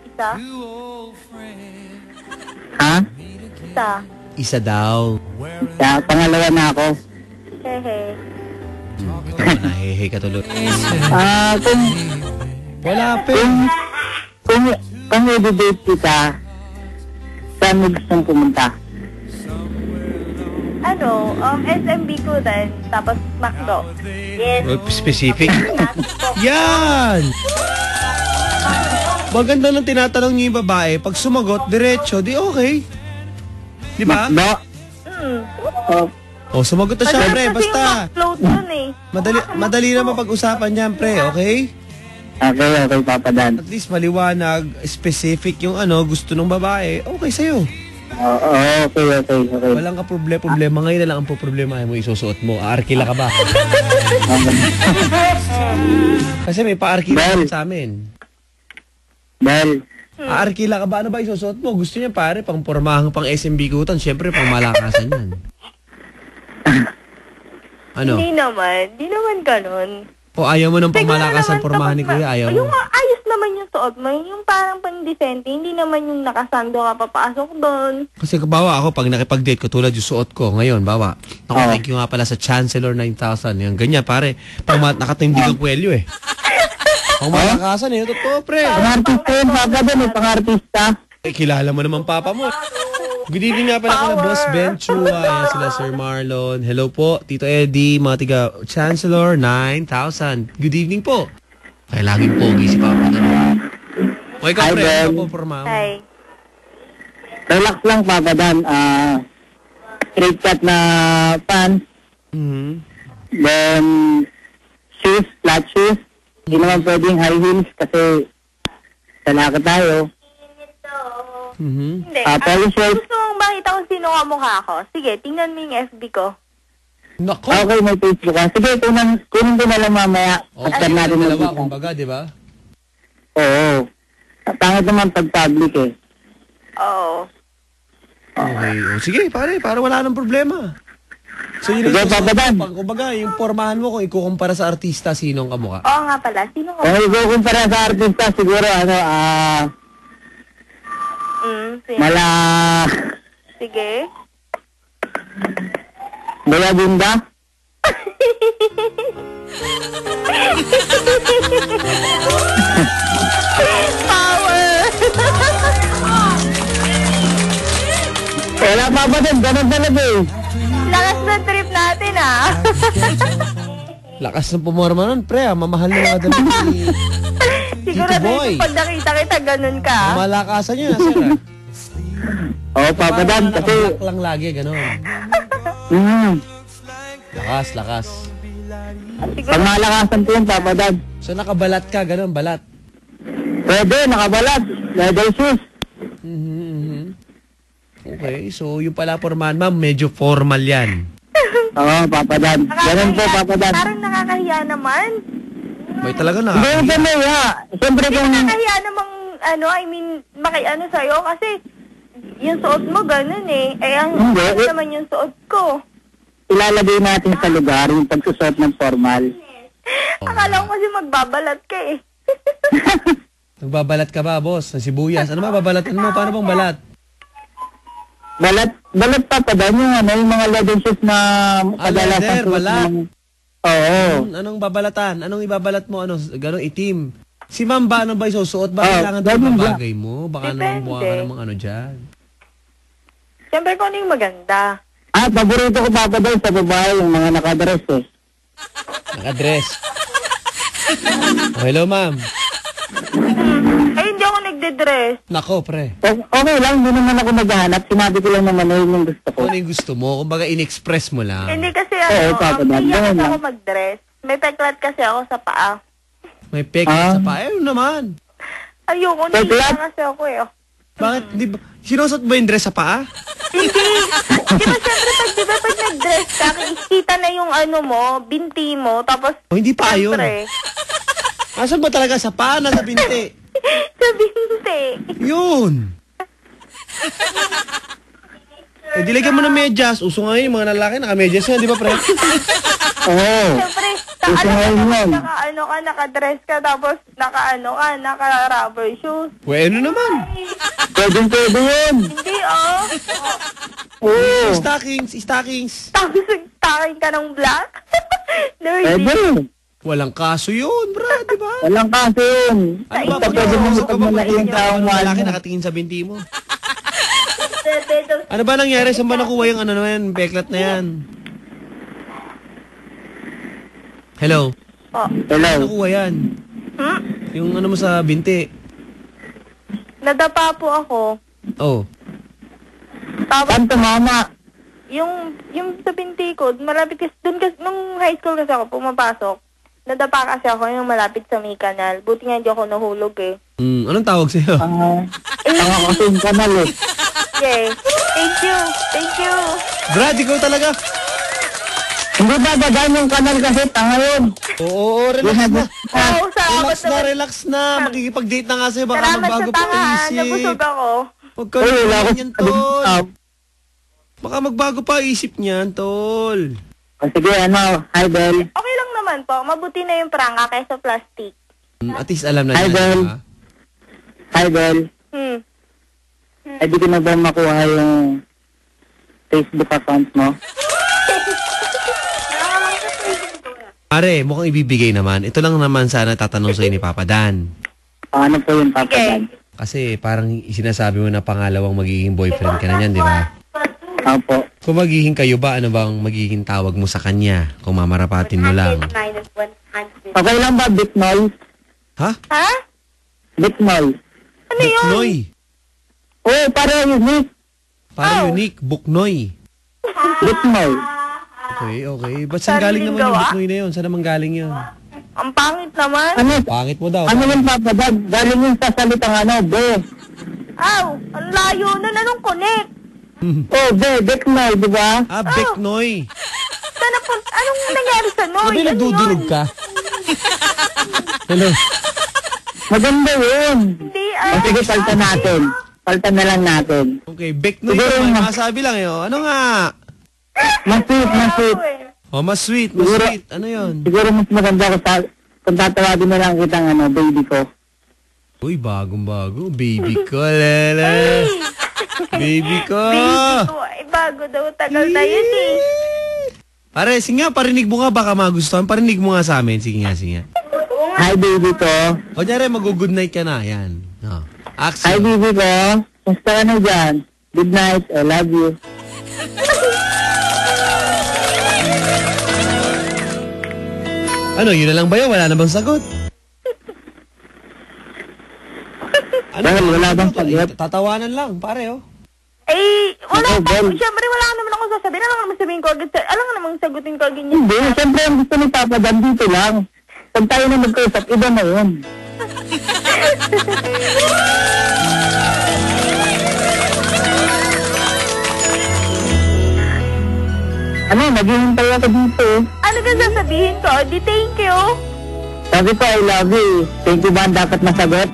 Isa? Ha? Isa. Isa daw. Pangalawa na ako. Hehe. Ito mo, nahehe ka tuloy. Wala pa. Kung i-date kita, saan mo gustong pumunta? SMB ko din, tapos McDo. Yes. Specific? Yan! Maganda nang tinatanong niyo yung babae. Pag sumagot, diretso, di okay. Di ba? No. Sumagot na siya, pre. Kasi Basta. yung float dun eh. Madali na mapag-usapan yan, pre. Okay? Okay, Papa Dan. At least maliwanag, specific yung gusto ng babae. Okay sa'yo. Okay. Walang ka problema. Ngayon na lang ang problema mo isusuot mo. Aarkila ka ba? Kasi may paarkila sa amin. Bel. Aarkila ka ba? Ano ba isusuot mo? Gusto niya pare, pang pormahan pang SMB kutan. Siyempre, pang malakasan yan. Ano? Hindi naman ganun. O ayaw mo ng pang Tingnan malakasan naman pormahan ni kapag Kuya? Ayaw mo? Yung ayos naman yung suot mo, yung parang pang-decente, hindi naman yung nakasando ka papasok doon. Kasi bawa ako, pag nakipag-date ko, tulad yung suot ko ngayon, bawa. Ako, thank you nga pala sa Chancellor 9000. Yung ganyan, pare. Pang nakatindig ang kwelyo eh. Pang malakasan eh. Totoo, pre. Pang-artista yun, Papa Dan. Pang-artista. Kilala mo naman papa mo. Good evening nga pala kala Boss Ben Chua. Ayan sila Sir Marlon. Hello po, Tito Eddie, mga tiga Chancellor 9000. Good evening po. Kaya laging pogi si Papa. O ikaw, Hi, pre. Ben. Ano po, porma? Hi. Relax lang, Papa Dan. Straight cut na pants. Then, shoes, flat shoes. Hindi naman pwedeng high heels kasi lalaki tayo. Hindi. Polo shirt. Gusto mong makita kung sino ka mukha ko? Sige, tingnan mo yung FB ko. Nako! Okay, may Facebook ka. Sige, kunin ko na lang mamaya. After natin dalawa, mag-usap. kumbaga, di ba? Oo. Pangit naman pag public eh. Oo. Okay. O, sige, pare, para wala nang problema. So, yun Sige, Papa Dan. kumbaga, yung pormahan mo, kung ikukumpara sa artista, sinong kamukha? Oo nga pala, sino ka? Kung ikukumpara sa artista, siguro Sige. Sige. Baya Bunda. Power! Wala pa ba din? Ganun talaga eh. Lakas na trip natin Lakas ng pumorma nun, pre. Mamahal na mga damit ni Siguro Tito Boy. pag nakita kita, ganun ka. Malakasan nyo, sir. Oo, Papa Dan, kasi... Black lang lagi, gano'n. Lakas. Pag malakasan po yun, Papa Dan. So, nakabalat ka, gano'n, balat. Pwede, nakabalat. Leather shoes. Okay, so yung pala pormahan, ma'am, medyo formal yan. Oo, Papa Dan. Ganun po, Papa Dan. Parang nakakahiya naman. May talaga na. Hindi yung pala, ha. Siyempre kung... Nakakahiya namang, makiano sa'yo kasi yung suot mo ganun eh. Ang Hindi. naman yung suot ko. Ilalagay natin sa lugar yung pagsusot ng formal. Akala ko kasi magbabalat ka eh. Nagbabalat ka ba, boss? Ng sibuyas. Ano ba babalatan mo? Paano bang balat? Balat Papa Dan, yung mga leather shoes na kadalasan leather, suot balat. ng- Oo. Anong babalatan? Anong ibabalat mo? Ano, gano'ng itim? Si ma'am ba, ano ba isusuot? Ba Oh, kailangan daw ganun ba? babagay mo? Baka Depende. naman mukha ka namang ano dyan. Siyempre kung ano yung maganda. Paborito ko Papa Dan sa babae, yung mga nakadress eh. Naka-dress. Hello, ma'am. Ay, hindi ako nagde-dress. Nako, pre. Okay lang, hindi naman ako maghahanap. Sinabi ko lang naman na yun yung gusto ko. Ano yung gusto mo? Kumbaga, in-express mo lang. Hindi kasi Oo, Papa Dan, hindi ganun kasi lang. ako mag-dress. May peklat kasi ako sa paa. May pek sa pa. Ayun naman. Ayoko, Peklat? hindi kasi ako eh. Bakit? Di ba? Sinusot ba yung dress sa paa? Hindi. Di ba siyempre pag nag-dress ka, kita na yung ano mo, binti mo, tapos O, hindi pa yun. siyempre, Asan ba talaga? Sa paa na sa binti? sa binti. Yun. Dilagyan mo ng medyas. Uso ngayon yung mga lalaki, naka-medyas yan, di ba, pre? Oo. Siyempre, Gusto nga yun yan. naka-dress ka, tapos naka-rubber shoes. Bueno naman. Pwede yun. Hindi, Oo. Stockings. Tapos nagtakin ka ng black. No, Pwede. hindi. Walang kaso yun, bro, di ba? Walang kaso yun. Ano ba? Pag pwede mo Gusto ka ba malaki yung taong mga lalaki mo. nakatingin sa binti mo? Ano ba nangyari? Saan ba nakuha yung ano na yan? Beklat na yan. Hello? Hello. Saan nakuha yan? Yung ano mo sa binti. Nadapa po ako. Oh. Tapos, Saan tumama? yung sa binti ko, malapit kasi, dun kasi, nung high school kasi ako pumapasok, nadapa kasi ako yung malapit sa may kanal. Buti nga hindi ako nahulog eh. Anong tawag sa'yo? Tanga kasi yung kanal eh. Okay. Thank you. Thank you. Brad, ikaw talaga. Hindi ba dagan yung kanal kasi tanga yun. Oo, relax na. Oo, salamat Relax na. Makikipag-date na nga sa'yo. Baka Salamat magbago sa pa tangahan. isip. Nabusog ako. Huwag ka Uy, wala naman ako yan, tol. Baka magbago pa isip niyan, tol. Sige, hi Bel. Okay lang naman po. Mabuti na yung prangka kaysa plastic. At least alam na Hi, niya. Bel. Diba? Hi Bel. Di ko na ba makuha yung Facebook account mo? Pare, mukhang ibibigay naman. Ito lang naman sana tatanong sa'yo ni Papa Dan. Ano po yung Papa Okay. Dan? Kasi parang sinasabi mo na pangalawang magiging boyfriend ka na niyan, di ba? Opo. Kung magiging kayo ba, ano bang magiging tawag mo sa kanya? Kung mamarapatin mo lang. Okay lang ba, Bitnoy? Ha? Ha? Bitnoy. Ano yun? Noy. Oo, pareho yun, Nick. Para unique, Buknoy. Buknoy. Okay. Ba't saan galing naman yung Buknoy na yun? Saan naman galing yun? Ang pangit naman. Ano? Pangit mo daw. Ano yung papadad? Galing yung sa salitang be. Aw, ang layo na. Anong connect? Buknoy, di ba? Buknoy. Sana po, anong nangyari sa Noy? Sabi nagdudurog ka? Hello? Maganda yun. Hindi, Sige, palta natin. Palta na lang natin. Okay, Buknoy Siguro naman. yung- Masabi lang yun. Ano nga? Mas sweet. Mas sweet, Siguro- sweet. Ano yun? Siguro mas maganda kung tatawagin na lang kitang baby ko. Uy, bagong-bago. Baby ko, lala. Baby ko. Baby ko, ay bago daw. Tagal na yun eh. Pare, sige nga, parinig mo nga. Baka magustuhan. Parinig mo nga sa amin. Sige nga. Hi, baby ko. O, nyari, mag-good night ka na. Yan. Oh. Hi, Action. baby ko. Kumusta ka na dyan? Good night. I love you. Ano, yun na lang ba yun? Wala na bang sagot? Ano, Well, wala bang sagot? Tatawanan lang, pare, oh. Wala Ako, pa. Ben. Siyempre, wala ka naman ako sasabihin. Alam nga naman sabihin ko agad. Alam nga naman sagutin ko agad niya. Hindi, siyempre ang gusto ni Papa Dan dito lang. Pag tayo na magkausap, iba na yun. Ano, naghihintay ako dito. Ano ka sasabihin ko? Di thank you. Sabi ko, I love you. Thank you ba ang dapat masagot?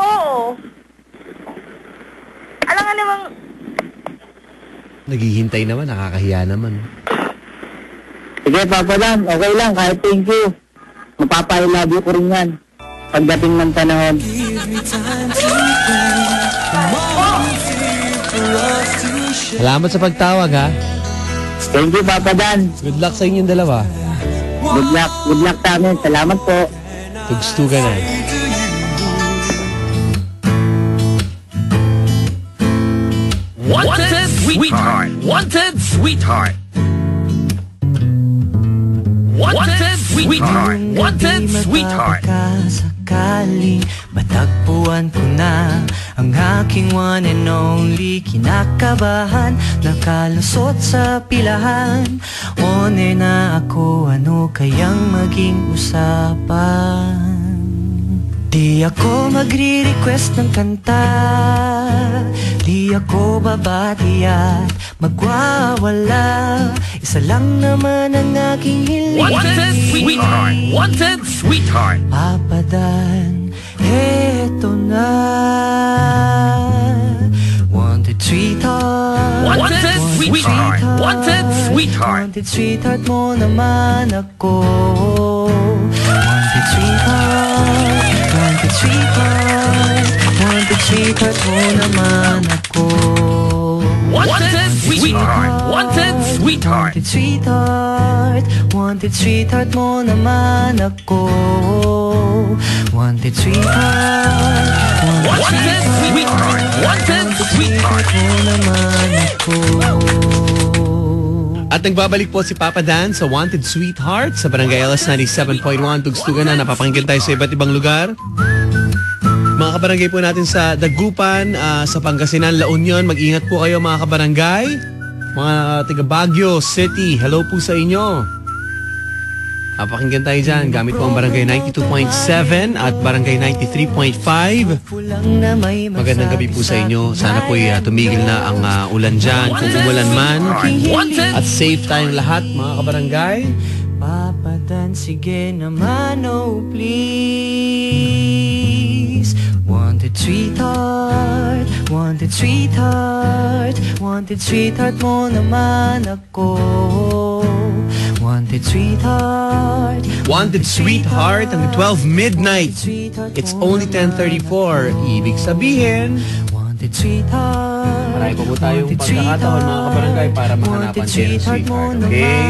Oo. Alam nga namang, Naghihintay naman, nakakahiya naman. Sige, Papa Dan, okay lang, kahit thank you. Mapapa-I love you ko rin yan. Pagdating ng panahon. Salamat sa pagtawag, ha? Thank you, Papa Dan. Good luck sa inyong dalawa. Good luck. Good luck sa amin. Salamat po. Tugsto ka na. Wanted sweetheart. Wanted sweetheart. Wanted sweetheart. Wanted sweetheart. Sakaling matagpuan ko na ang aking one and only. Kinakabahan, nakalusot sa pilahan. On air na ako, ano kayang maging usapan? Di ako magre-request ng kanta, di ako babati at magwawala. Isa lang naman ang aking hiling. Wanted sweetheart. Wanted sweetheart. Papa Dan, eto na. Wanted sweetheart. Wanted sweetheart. Wanted sweetheart. Wanted sweetheart mo naman ako. Wanted sweetheart. Wanted sweetheart. Wanted sweetheart mo naman ako. Wanted sweetheart. Wanted sweetheart. Wanted sweetheart. Wanted sweetheart mo naman ako. Wanted sweetheart. Wanted sweetheart. Wanted sweetheart. mo naman ako. At nagbabalik po si Papa Dan sa Wanted Sweetheart sa Barangay LS 97.1. Tugstugan na, napapakinggan tayo sa iba't ibang lugar. Mga kabarangay po natin sa Dagupan, sa Pangasinan, La Union, mag-ingat po kayo mga kabarangay. Mga taga Baguio City, hello po sa inyo. Napapakinggan tayo dyan, gamit po ang Barangay 92.7 at Barangay 93.5. Magandang gabi po sa inyo. Sana po tumigil na ang ulan dyan kung umulan man. At safe tayong lahat mga kabarangay. Papa Dan, sige naman, oh please. Wanted sweetheart, wanted sweetheart, wanted sweetheart mo naman ako. Wanted sweetheart, Wanted Sweetheart ang 12 midnight. It's only 10:34. Ibig sabihin, wanted sweetheart. marami pa po tayong pagkakataon mga kabarangay para mahanapan kayo ng sweetheart. Okay?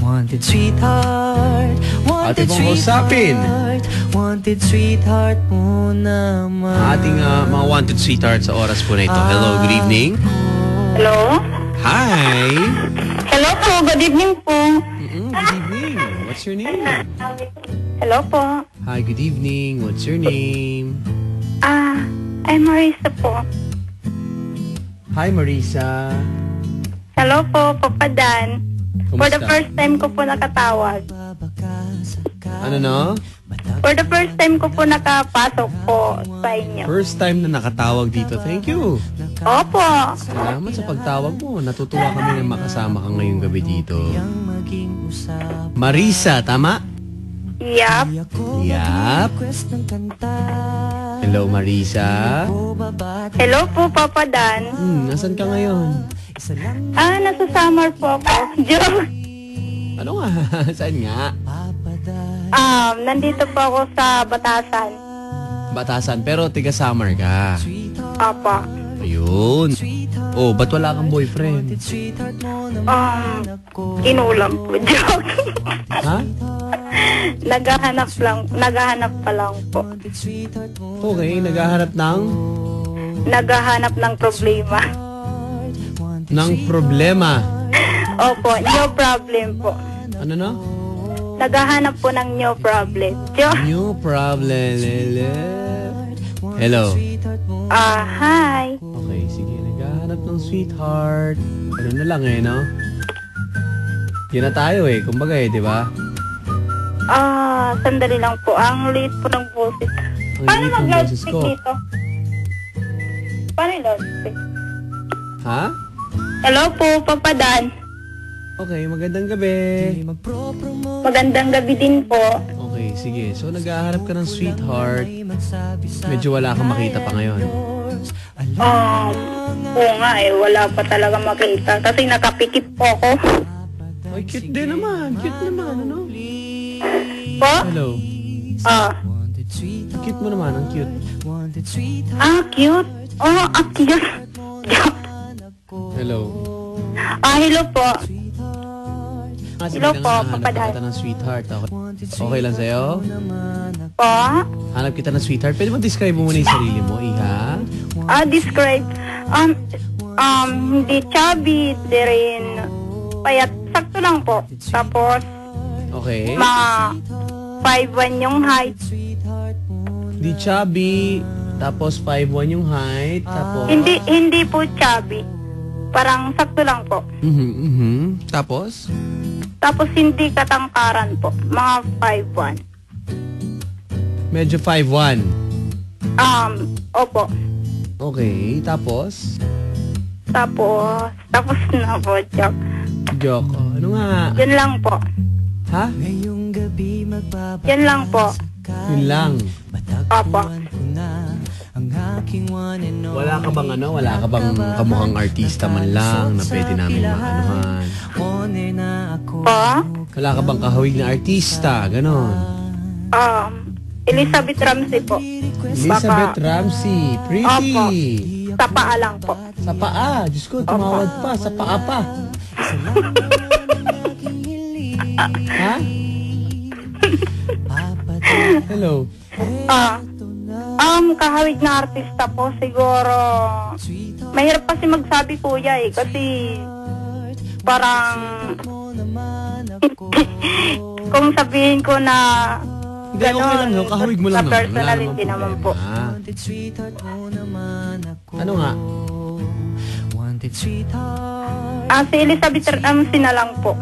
Wanted sweetheart, wanted Ating pong kausapin. sweetheart, wanted sweetheart mo naman. Ating mga wanted sweetheart sa oras po na ito. Hello, good evening. Hello? Hi. Hello po, good evening po. Good evening. What's your name? Hello po. Hi, good evening. What's your name? I'm Marisa po. Hi, Marisa. Hello po, Papa Dan. For the Kumusta? first time ko po nakatawag. Ano no? For the first time ko po nakapasok po sa inyo. First time na nakatawag dito. Thank you. Opo. Salamat sa pagtawag mo. Natutuwa kami na makasama ka ngayong gabi dito. Marisa, tama? Yap. Yap. Hello, Marisa. Hello po, Papa Dan. Nasaan ka ngayon? Nasa summer po ako. Joke. Ano nga? Saan nga? Nandito po ako sa Batasan. Batasan, pero tiga-summer ka. Opo. Ayun. Oh, ba't wala kang boyfriend? Kinulam po. Joke. Ha? Naghahanap pa lang po. Okay, naghahanap ng? Naghahanap ng problema. Ng problema. Opo, no problem po. Ano no? Naghahanap po ng no problem. Joke. New problem, lele. Hello. Hi. Okay, sige. Naghahanap ng sweetheart. Ano na lang eh, no? Yun na tayo eh. Kumbaga eh, di ba? Sandali lang po. Ang liit po ng boses. Ang Paano liit ng mag-loudspeak boses ko. dito? Paano yung loudspeak? Ha? Hello po, Papa Dan. Okay, magandang gabi. Magandang gabi din po. Okay, sige. So, naghahanap ka ng sweetheart. Medyo wala kang makita pa ngayon. Oo nga eh. Wala pa talaga makita. Kasi nakapikit po ako. Ay, cute din naman. Cute naman, ano? Po? Hello. Cute mo naman, ang cute. Cute. Cute. Hello. Hello po. Hello po, Papa Dan. Hanap kita ng sweetheart. Okay lang sa'yo? Po? Hanap kita ng sweetheart. Pwede mo describe mo muna yung sarili mo, iha? Describe. Hindi chubby, di rin payat. Sakto lang po. Tapos, Okay. mga 5'1" yung height. Di chubby. Tapos 5'1" yung height. Tapos... Hindi po chubby. Parang sakto lang po. Tapos? Tapos hindi katangkaran po. Mga 5'1". Medyo 5'1". Opo. Okay. Tapos Tapos na po, joke. Joke. Oh, ano nga? Yun lang po. Ha? Yan lang po. Yun lang. Opo. Wala ka bang ano? Wala ka bang kamukhang artista man lang na pwede namin maanuhan? Po? Wala ka bang kahawig na artista? Ganon. Elizabeth Ramsey po. Elizabeth Ramsey. Pretty. Opo. Sa paa lang po. Sa paa. Diyos ko, tumawad pa. Sa paa pa. Ha? Hello. Kahawig na artista po siguro. Mahirap kasi magsabi kuya eh. Kasi parang kung sabihin ko na Hindi, okay lang, no? Kahawig mo lang sa naman. personal, Wala hindi naman namang po. Ano nga? Si Elizabeth Ramsey na lang po.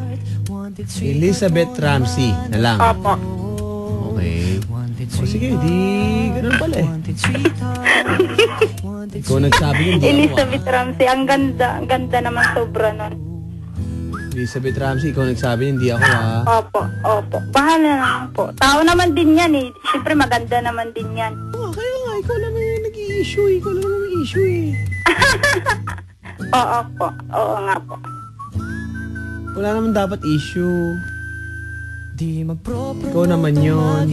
Elizabeth Ramsey na lang. Opo. Okay. O sige, di ganun pala eh. Ikaw nagsabi yun, di ako. Elizabeth Ramsey, ang ganda naman sobra nun. Elizabeth Ramsey, ikaw nagsabi yun, di ako ha. Opo. Bahala naman po. Tao naman din yan eh. Siyempre maganda naman din yan. Kaya nga, ikaw lang yung nag-i-issue eh. Ikaw lang yung issue eh. Oo po. Oo nga po. Wala naman dapat issue. Ikaw naman yun.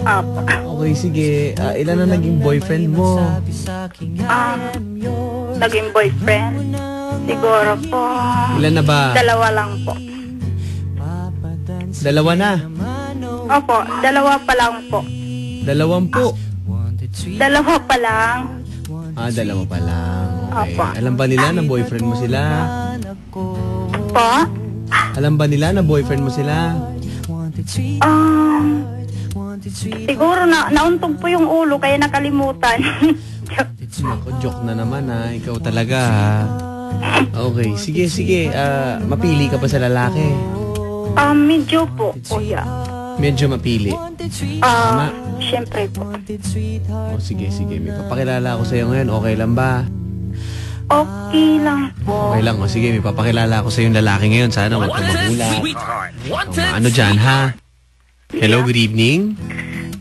Opo. Okay, sige. Ilan na naging boyfriend mo? Naging boyfriend? Siguro po. Ilan na ba? 2 lang po. 2 na? Opo, 2 pa lang po. 20? 2 pa lang. 2 pa lang. Okay. Opo. Alam ba nila na boyfriend mo sila? Po? Alam ba nila na boyfriend mo sila? Siguro nauntog po yung ulo kaya nakalimutan. Ako, joke na naman ha. Ikaw talaga ha. Okay, sige. Mapili ka ba sa lalaki? Medyo po, kuya. Medyo mapili. Siyempre po. O sige. May papakilala ako sa'yo ngayon. Okay lang ba? Okay lang po. Okay lang. O sige, may papakilala ako sa'yo yung lalaki ngayon. Sana huwag ka magulat. Ano dyan ha? Hello, good evening.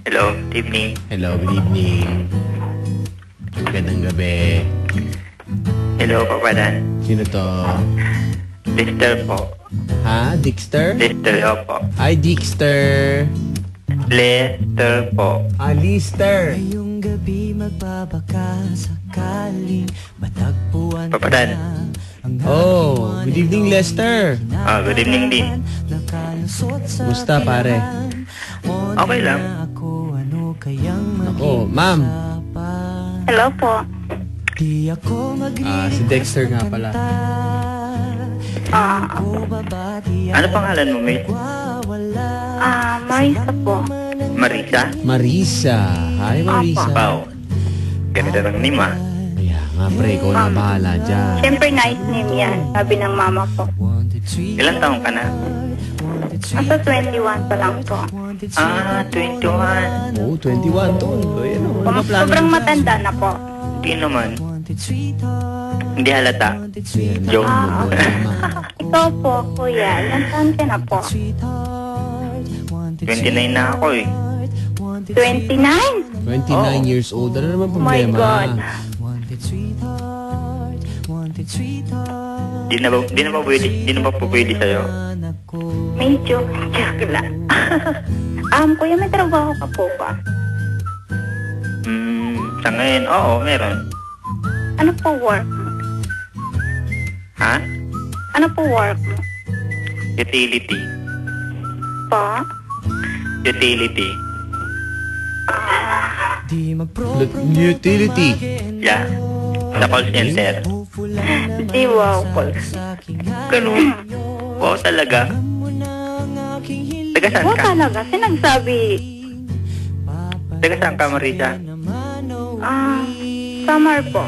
Hello, good evening. Hello, good evening. Magandang gabi. Hello, Papadan. Sino to? Lister po. Ha? Dexter? Lister, opo. Hi, Dexter. Lister po. Lister. Ngayong gabi magbabaka sakaling matagpuan ka Papadan. na. Oh, good evening, Lester. Good evening din. Musta, pare? Okay lang. Ako, ma'am. Hello po. Si Dexter nga pala. Ano pangalan mo, mate? Marisa po. Marisa? Marisa. Hi, Marisa. Wow. Ganito ng name, Kaya nga, pre, ikaw na bahala dyan. Siyempre nice name yan, sabi ng mama ko. Ilang taong ka na? Nasa 21 pa lang po. 21. Oh, 21 to. Ano ba plano? Sobrang matanda na po. Hindi naman. Hindi halata. Joke. Ikaw po, kuya. Ilan taon ka na po? 29 na ako eh. 29? 29 years old. Ano naman Oh my problema? God. Di na ba po pwede sa'yo? Medyo. Joke lang. Kuya, may trabaho ka po ba? Sa ngayon, oo, meron. Ano po work mo? Ha? Ano po work mo? Utility. Po? Utility. Utility. Yeah. Sa call center. Di wow po. Ganun. Wow talaga. Taga saan Oo ka? talaga. Sinagsabi. Taga saan ka, Marisa? Summer po.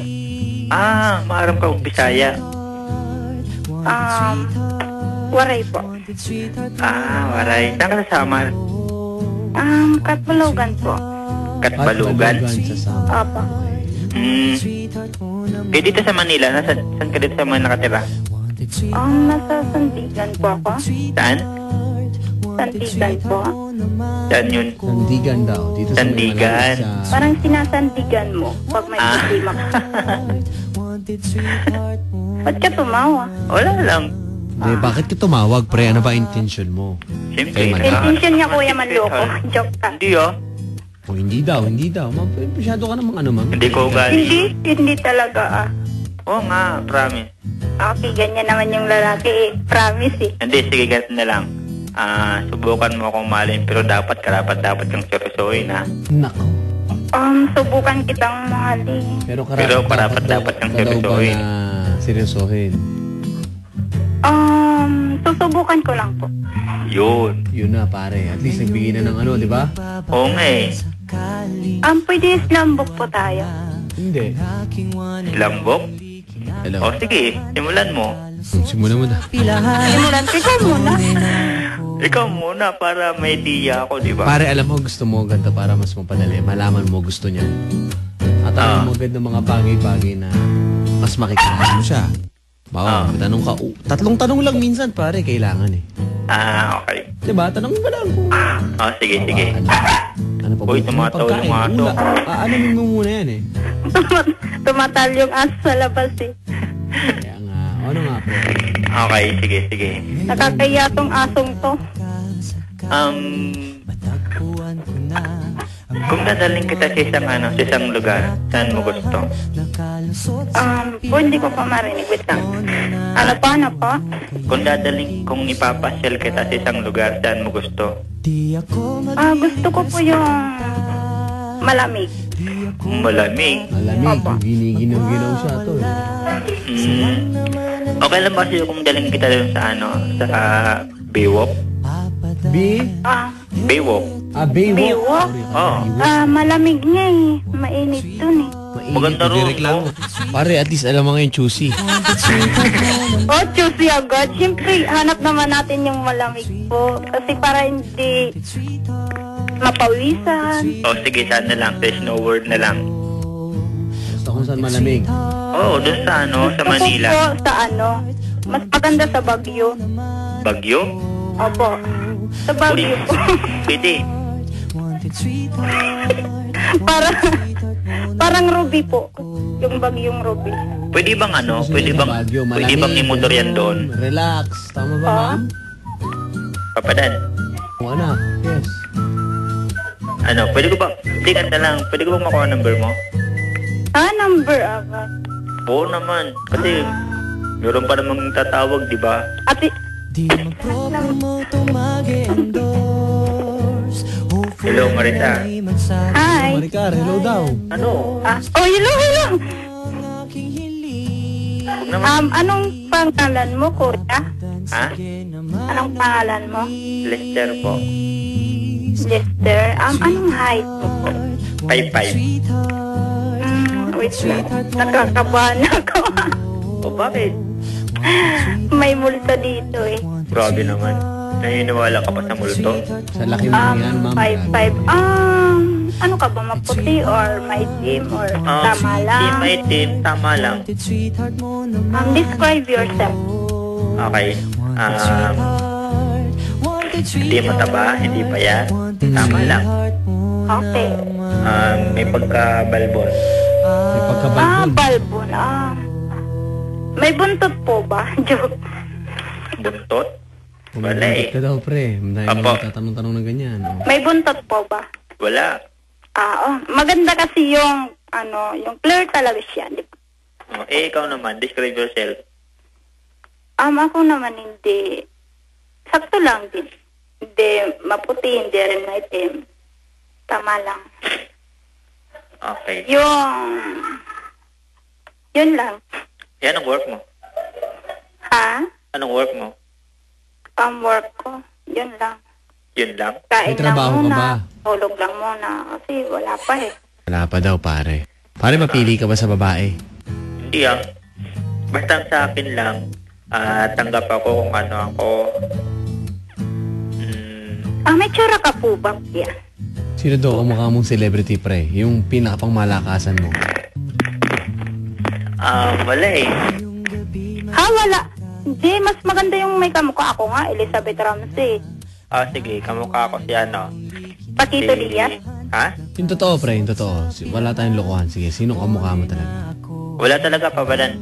Maaram ka Bisaya. Waray po. Waray. Saan ka sa Samar? Katbalogan po. Katbalugan. Sa sama. Apa. Kaya dito sa Manila, saan ka dito sa Manila nakatira? Nasa Sandigan po ako. Saan? Sandigan po. Saan yun? Sandigan daw. Dito sa Sandigan. Parang sinasandigan mo pag may problema ka. Ba't ka tumawa? Wala lang. Bakit ka tumawag, pre? Ano ba intention mo? Siyempre. Intention niya, kuya, manloko. Joke ka. Hindi O, hindi daw. Masyado ka namang ano, ma'am. Hindi ko ugali. Hindi talaga Oo nga, promise. Okay, ganyan naman yung lalaki Promise Hindi, sige, ganito na lang. Subukan mo akong mahalin, pero dapat kang seryosohin, ha? Nako. Subukan kitang mahalin. Pero dapat kang seryosohin. Seryosohin. Susubukan ko lang po. Yun na, pare. At least nagbigay na ng ano, di ba? Oo nga eh. Pwede slambok po tayo. Hindi. Lambok? Hello. O sige, simulan mo. Simulan mo na. Simulan ko ikaw muna. Ikaw muna para may idea ako, di ba? Pare, alam mo, gusto mo ganito para mas mapadali. Malaman mo gusto niya. At alam mo ganda mga bagay-bagay na mas makikilala mo siya. Bawa, tanong ka. Tatlong tanong lang minsan, pare, kailangan eh. Okay. Diba? Tanong ka lang kung... Sige. Ano pa ba? Uy, tumataw yung aso. Ano mo muna yan eh? Tumatal yung aso sa labas eh. Kaya nga, ano nga po? Okay, sige. Nakakaya tong asong to. Kung dadaling kita sa isang lugar, saan mo gusto? Hindi ko pa marinig. Wait lang. Ano pa? Kung ipapasyal kita sa isang lugar, saan mo gusto? Gusto ko po yung malamig. Malamig? Malamig, giniginaw siya to eh. Okay lang ba sa'yo kung daling kita doon sa Baywalk? Baywalk? Baywalk? Oo. Malamig nga eh. Mainit dun eh. Maganda rin. Reklamo. Pare, at least alam mo ngayon, choosy. Oh, choosy agad. Siyempre, hanap naman natin yung malamig po. Kasi para hindi mapawisan. O sige, saan na lang? Sa snow world na lang. Gusto kung saan malamig. Oo, doon sa sa Manila. Gusto ko sa mas maganda sa Baguio. Bagyo? Opo. Sa Baguio po. Pwede. Parang Ruby po. Yung Bagyong Ruby. Pwede bang Pwede Baguio, bang malamig. imotor yan doon? Relax. Tama ba, ma'am? Papadan. Kung anak, yes. Pwede ko ba? Tingnan na lang. Pwede ko bang makuha ang number mo? Number agad. Oo naman. Kasi meron pa namang tatawag, di ba? Ate, Hello, Marita. hi. Maricar, hello daw. Ano? Hello. Huwag naman. Anong pangalan mo, kuya? Ha? Anong pangalan mo? Lester po. Lester. Anong height mo po? 5'5". Wait lang. Nakakabahan ako. O bakit? May multo dito eh. Grabe naman. Naniniwala ka pa sa multo? Sa laki mo yan, ma'am. 5'5". Ano ka ba? Maputi or maitim or tama lang? Maitim, tama lang. Describe yourself. Okay. Hindi mataba, hindi payat. Tama lang. Okay. May pagka-balbon. May pagkabalbon. Balbon. May buntot po ba? Joke. Buntot? Wala eh. Ka daw, pre. Dahil Apo. magtatanong-tanong na ganyan. Oh. May buntot po ba? Wala. Maganda kasi yung clear talaga siya. Di ba? Ikaw naman, describe yourself. Ako naman hindi. Sakto lang din. Hindi maputi, hindi rin maitim. Tama lang. Okay. Yun lang. Yan ang work mo. Ha? Anong work mo? Work ko. Yun lang. Yun lang? Kain May trabaho lang ka muna. ba? Tulog lang muna. Kasi wala pa eh. Wala pa daw, pare. Pare, mapili ka ba sa babae? Hindi Basta sa akin lang, tanggap ako kung ano ako. May tsura ka po ba? Yeah. Sino daw ang mukha mong celebrity, pre? Yung pinakapang malakasan mo. Wala eh. Wala. Hindi, mas maganda yung may kamukha. Ako nga, Elizabeth Ramsey. Sige, kamukha ko si Paquito Diaz. Ha? Yung totoo, pre, yung totoo. Wala tayong lokohan. Sige, sino kamukha mo talaga? Wala talaga pabalan.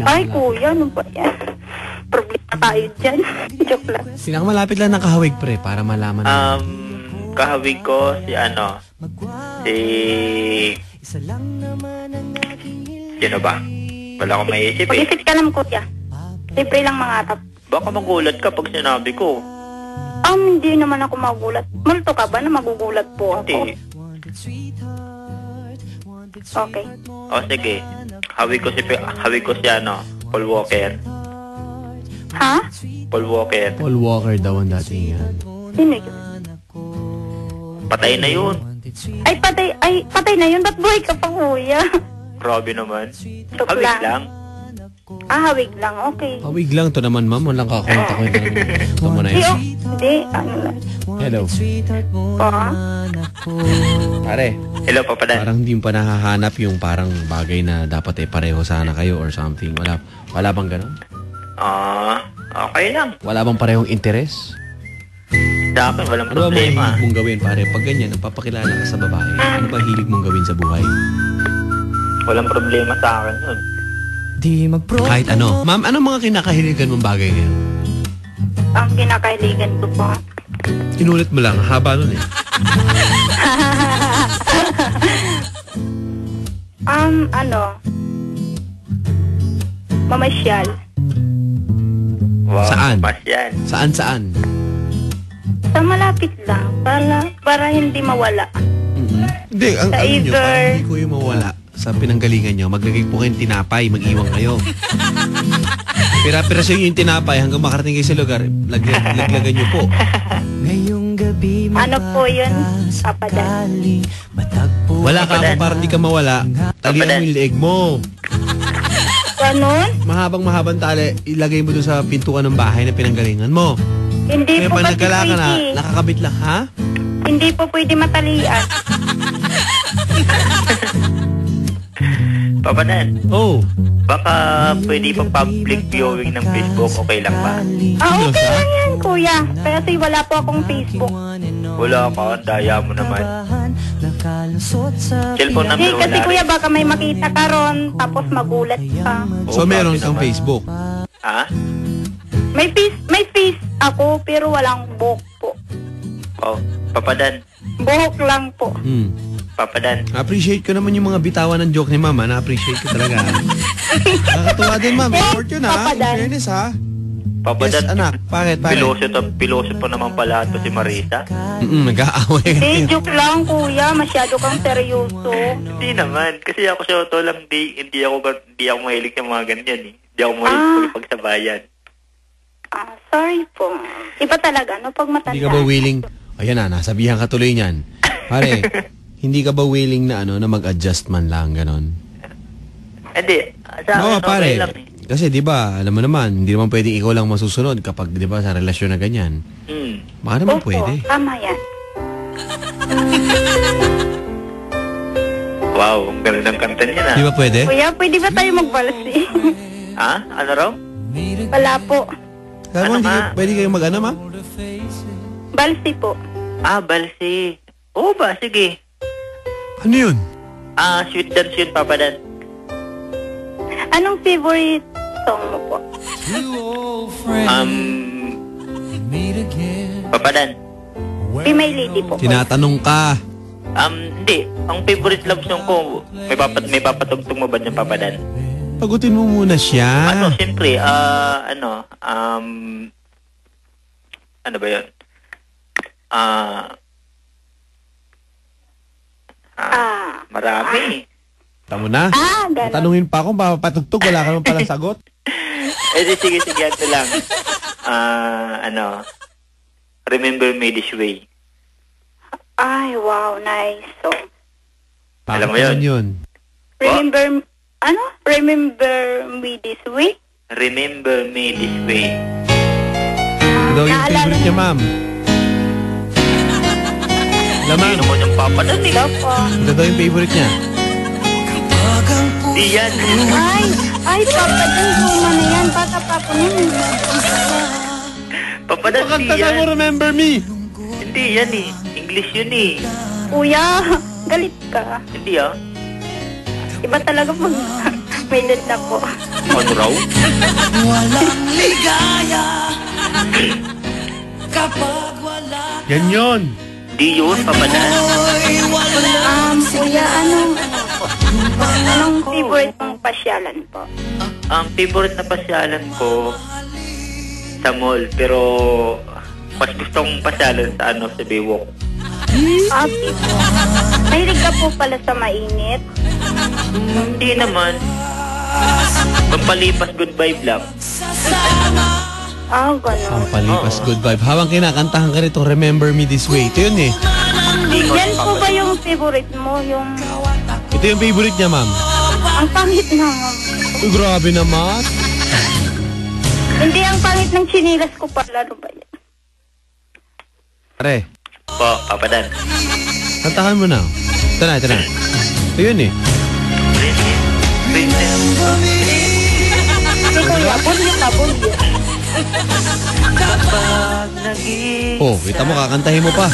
Ay, kuya, ano ba yan? Problema tayo dyan. Joke lang. Pinakamalapit lang ng kahawig, pre, para malaman na. Kahawig ko si sino ba? Wala akong maiisip eh. Pag-isip ka lang, kuya. Libre lang mga tap. Baka magulat ka pag sinabi ko. Hindi naman ako magulat. Multo ka ba na magugulat po ako? Hindi. Okay. Sige. Hawig ko si Paul Walker. Ha? Paul Walker. Paul Walker daw ang dating yan. Sino yun? Patay na yun. Ay, patay na yun. Ba't buhay ka pa, kuya? Grabe naman. Joke Hawig lang. lang. Hawig lang. Okay. Hawig lang to naman, ma'am. Walang kakwenta ko yun. Ito mo na yun. Hindi. Ano lang. Hello. Pare, Hello, Papadan. parang hindi mo pa nahahanap yung parang bagay na dapat pareho sana kayo or something. Wala bang ganun? Okay lang. Wala bang parehong interes? Sa akin, walang Ano ba mga problema. hilig mong gawin, pare? Pag ganyan, nagpapakilala ka sa babae, ano ba hilig mong gawin sa buhay? Walang problema sa akin yun. Kahit ano. Ma'am, ano mga kinakahiligan mong bagay ngayon? Ang kinakahiligan ko po. Inulit mo lang, haba nun eh. Mamasyal. Wow, Saan? Masyan. Saan? Sa malapit lang. Para hindi mawala. Hindi, ang Sa alam nyo, either- para hindi ko yung mawala sa pinanggalingan nyo, maglagay po kayong tinapay, mag-iwan kayo. Pira-piraso yung tinapay hanggang makarating kayo sa lugar, laglagan nyo po. Ngayong gabi Ano po yun, Papadan? matagpo Wala ka ako para hindi ka mawala. Talihan mo yung leeg mo. Ganon? Mahabang tali, ilagay mo doon sa pintuan ng bahay na pinanggalingan mo. Hindi Kaya po pag kasi nagkala ka na, pwede. nakakabit lang, ha? Hindi po pwede matalian. Papa Dan, Oh. baka pwede pa public viewing ng Facebook, okay lang ba? Okay lang yan, kuya. Kasi wala po akong Facebook. Wala ka, daya mo naman. Cellphone Hindi, number kasi wala kuya, rin. baka may makita ka ron, tapos magulat ka. So, Oo, meron bakit kang naman? Facebook. Ha? May face ako, pero walang buhok po. Oh, Papa Dan, Buhok lang po. Papa Dan. Appreciate ko naman yung mga bitawan ng joke ni Mama. Na-appreciate ko talaga. Nakakatuwa din, Ma'am. Support yun, ha? Papa In Dan. fairness, ha? Papa Yes, Dan, anak. Bakit? piloso pa naman pala ito si Marisa. Nag-aaway. Hindi, joke lang, kuya. Masyado kang seryoso. Hindi naman, kasi ako sa auto lang, hindi ako mahilig ng mga ganyan eh. Hindi ako mahilig pagsabayan. Sorry po. Iba talaga, no? Pag matanda. Hindi ka ba willing? Ayan na, nasabihan ka tuloy niyan. Pare, hindi ka ba willing na na mag-adjust man lang, ganon? Hindi, sa Oo, akin pare. okay lang eh. Kasi 'di ba, alam mo naman, hindi naman pwedeng ikaw lang masusunod kapag 'di ba sa relasyon na ganyan. Baka naman Opo, pwede. tama yan. Wow, ang galing ng kanta niya na. Di ba pwede? Kuya, pwede ba tayo magbalasi? Ha? Ano raw? Wala po. Sabi mo, Ano nga? pwede kayong mag-ano, ma? Balsi po. Balsi. Oo ba? Sige. Ano yun? Sweet dance yun, Papa Dan. Anong favorite song mo po? Papa Dan. Be My Lady po. Tinatanong ka. Hindi. Ang favorite love song ko, may papatugtog mo ba niyan, Papa Dan? Pagutin mo muna siya. Siyempre, ano ba yun? Marami. Tamo na. Ganun. Tanungin pa akong papatugtog, wala ka naman palang sagot. Sige, ito lang. Remember Me This Way. Ay, wow, nice song. Alam mo Bakit yun? Remember, Remember Me This Way? Remember Me This Way. Ito daw yung favorite niya, ma'am. Alam Hindi naman yung Papa Dan eh. Ito daw yung favorite niya. Di yan. Ay, Papa Dan, luma na yan. Bata pa po nun. Papa Dan, di Pakanta yan. mo, Remember Me. Hindi yan eh. English yun eh. Kuya, galit ka. Hindi ah. Iba talaga pag may dad po. Ano raw? Yan yun. Di yun, Papa Dan. Kuya, anong favorite mong pasyalan po? Ang favorite na pasyalan ko sa mall, pero mas gusto kong pasyalan sa Baywalk. Okay po. Mahilig ka po pala sa mainit? Hindi naman. Pampalipas good vibe lang. Ganun. Ang palipas, good vibe. Habang kinakantahan ka rito, Remember Me This Way. Ito yun eh. Yan po ba yung favorite mo? Yung... Ito yung favorite niya, ma'am. Ang pangit naman. Uy, grabe naman. Hindi, ang pangit ng chinilas ko pala. Ano ba yan? Pare, Po, Papa Dan. kantahan mo na. Ito na. Ito yun eh. Hindi, kuya. Bulyo ka, bulyo. Oh, kita mo, kakantahin mo pa.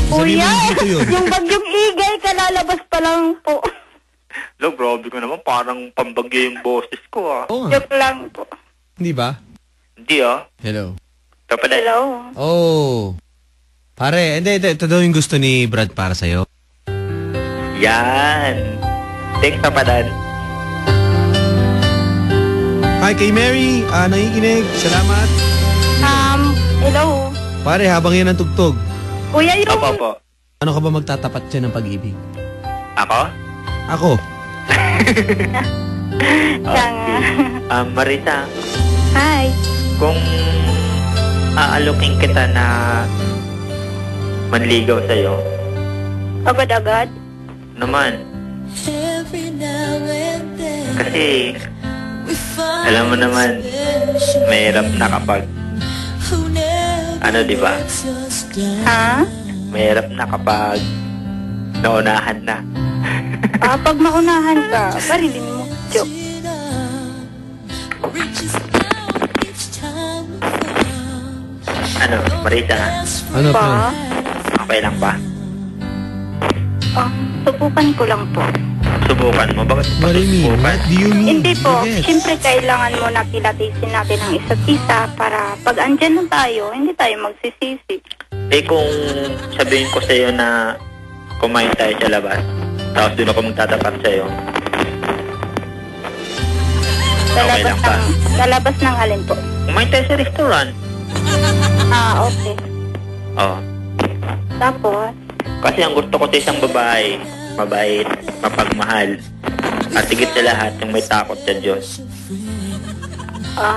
Sabihin Kuya, mo dito yun. yung bagyong igay, kalalabas pa lang po. Lo, grabe ko naman. Parang pambagyo yung boses ko ah. Oo nga. Joke lang po. Hindi ba? Hindi ah. Hello. Papa Dan. Hello. Oh. Pare, hindi. Ito daw yung gusto ni Brad para sa'yo. Yan. Thanks, Papa Dan. Hi kay Mary. Nakikinig. Salamat. Hello. Pare, habang yan ang tugtog, Kuya, yung... Opo. ano ka ba magtatapat siya ng pag-ibig? Ako? Ako. Marisa, Hi. kung aalokin kita na manligaw sa'yo, Agad-agad? Naman. Kasi, alam mo naman, mahirap na kapag, ano, di ba? Ha? Mahirap na kapag naunahan na. Pag maunahan ka, barilin mo. Joke. Ano, Marita? Ano po? Pa? Okay lang ba? Subukan ko lang po. Subukan mo? Bakit mo What do you mean? subukan? What do you mean? Hindi po. Yes. Siyempre, kailangan mo na kilatisin natin ang isa't isa para pag andyan na tayo, hindi tayo magsisisi. Eh kung sabihin ko sa'yo na kumain tayo sa labas, tapos doon ako magtatapat sa'yo, okay lang ba? Sa labas ng alin po? Kumain tayo sa restaurant. Okay. Oo. Tapos? Kasi ang gusto ko sa isang babae, mabait, mapagmahal, at higit sa lahat, yung may takot sa Diyos.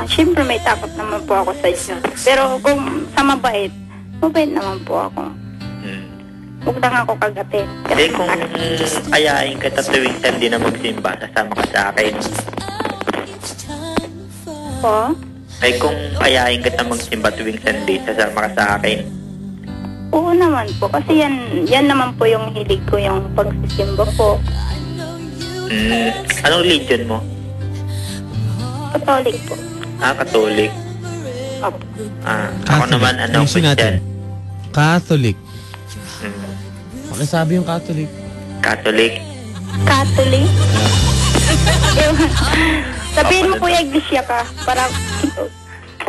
Siyempre may takot naman po ako sa Diyos. Pero kung sa mabait naman po ako. Huwag lang ako kagatin. Kasi kung ayain kita tuwing Sunday na magsimba, sasama ka sa akin. Po? Ay kung ayain kita magsimba tuwing Sunday, sasama ka sa akin. Oo naman po. Kasi yan naman po yung hilig ko, yung pagsisimba po. Anong religion mo? Catholic po. Catholic. Opo. Ako naman, Ayusin natin. Christian. Catholic. Pakisabi yung Catholic. Catholic. Catholic? Sabihin mo Kuya Iglesia ka. Para...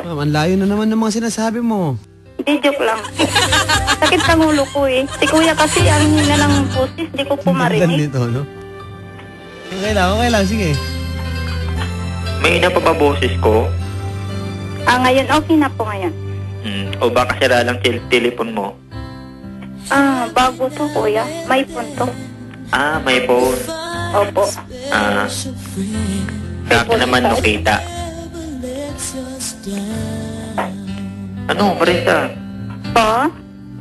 Ma'am, ang layo na naman ng mga sinasabi mo. Hindi, joke lang. Sakit ang ulo ko eh. Si Kuya kasi ang hina ng pusis, di ko po marinig. Nito, no? Okay lang, sige. May ina pa ba boses ko? Ngayon, okay na po ngayon. O baka sira lang telepon mo? Bago to Kuya. May punto. May phone. Opo. Sa akin naman Nokita. Ano, Marita? Po?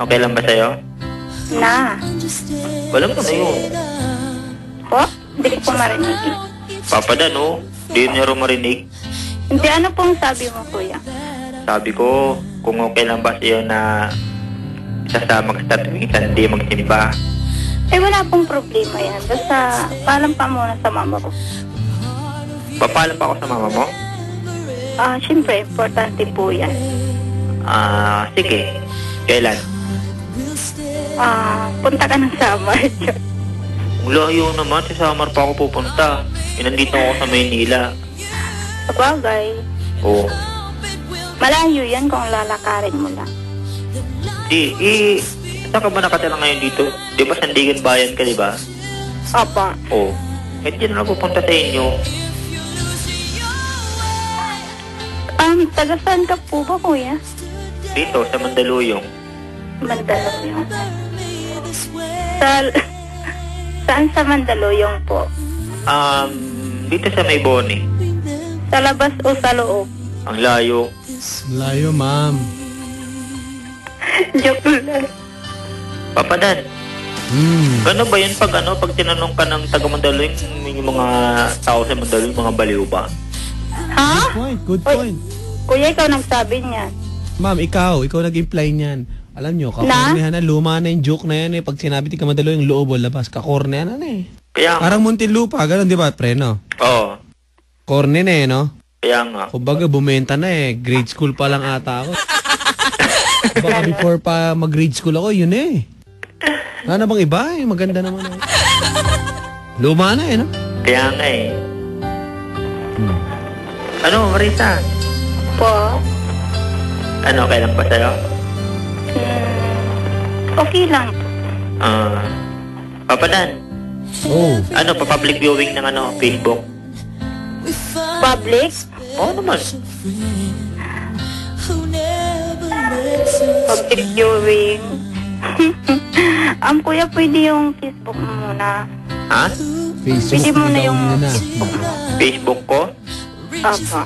Okay lang ba sa'yo? Na. Walang ko na yun. Po? Hindi ko po marinig. Papadan, Hindi niya rin marinig. Hindi, ano pong sabi mo Kuya? Sabi ko, kung okay lang ba sa'yo na sasama ka sa tuwing Sunday magsimba. Wala pong problema yan. Basta, paalam pa muna sa mama ko. Papaalam pa ako sa mama mo? Siyempre, importante po yan. Sige. Kailan? Punta ka ng Samar. Ang layo naman, sa Samar pa ako pupunta. Nandito ako sa Maynila. Sabagay. Oo. Malayo yan kung lalakarin mo lang. Saan ka ba nakatira ngayon dito? Di ba Sandigan Bayan ka, di ba? Opo. Oo. Dyan na pupunta sa inyo. Taga saan ka po ba, Kuya? Dito, sa Mandaluyong. Mandaluyong. Saan sa Mandaluyong po? Dito sa Mayboni. Sa labas o sa loob? Ang layo. Layo, ma'am. Joke lang. Papadan. Gano ba yun pag tinanong ka ng taga Mandaluyong, yung mga tao sa Mandaluyong, mga baliw ba? Ha? Good point. Kuya, ikaw nagsabi niyan. Ma'am, ikaw nag-imply niyan. Alam nyo, kakornehan na, luma na yung joke na yan eh. Pag sinabi Taga Mandaluyong, loob o labas, kakornehan na eh. Kaya parang Muntinlupa, ganun di ba, preno? Oo. Korne na eh, no? Kaya nga. Kumbaga, bumenta na eh. Grade school pa lang ata ako. Baka before pa mag-grade school ako, yun eh. Ano bang iba eh? Maganda naman eh. Luma na eh, no? Kaya nga eh. Ano, Marita? Po? Ano, kailan ba sa'yo? Okay lang. Papadan. Ano, pa-public viewing ng Facebook? Public? Oo naman. Public viewing. Kuya, pwede yung Facebook mo muna. Ha? Facebook, pwede muna yung Facebook mo. Facebook ko? Apa.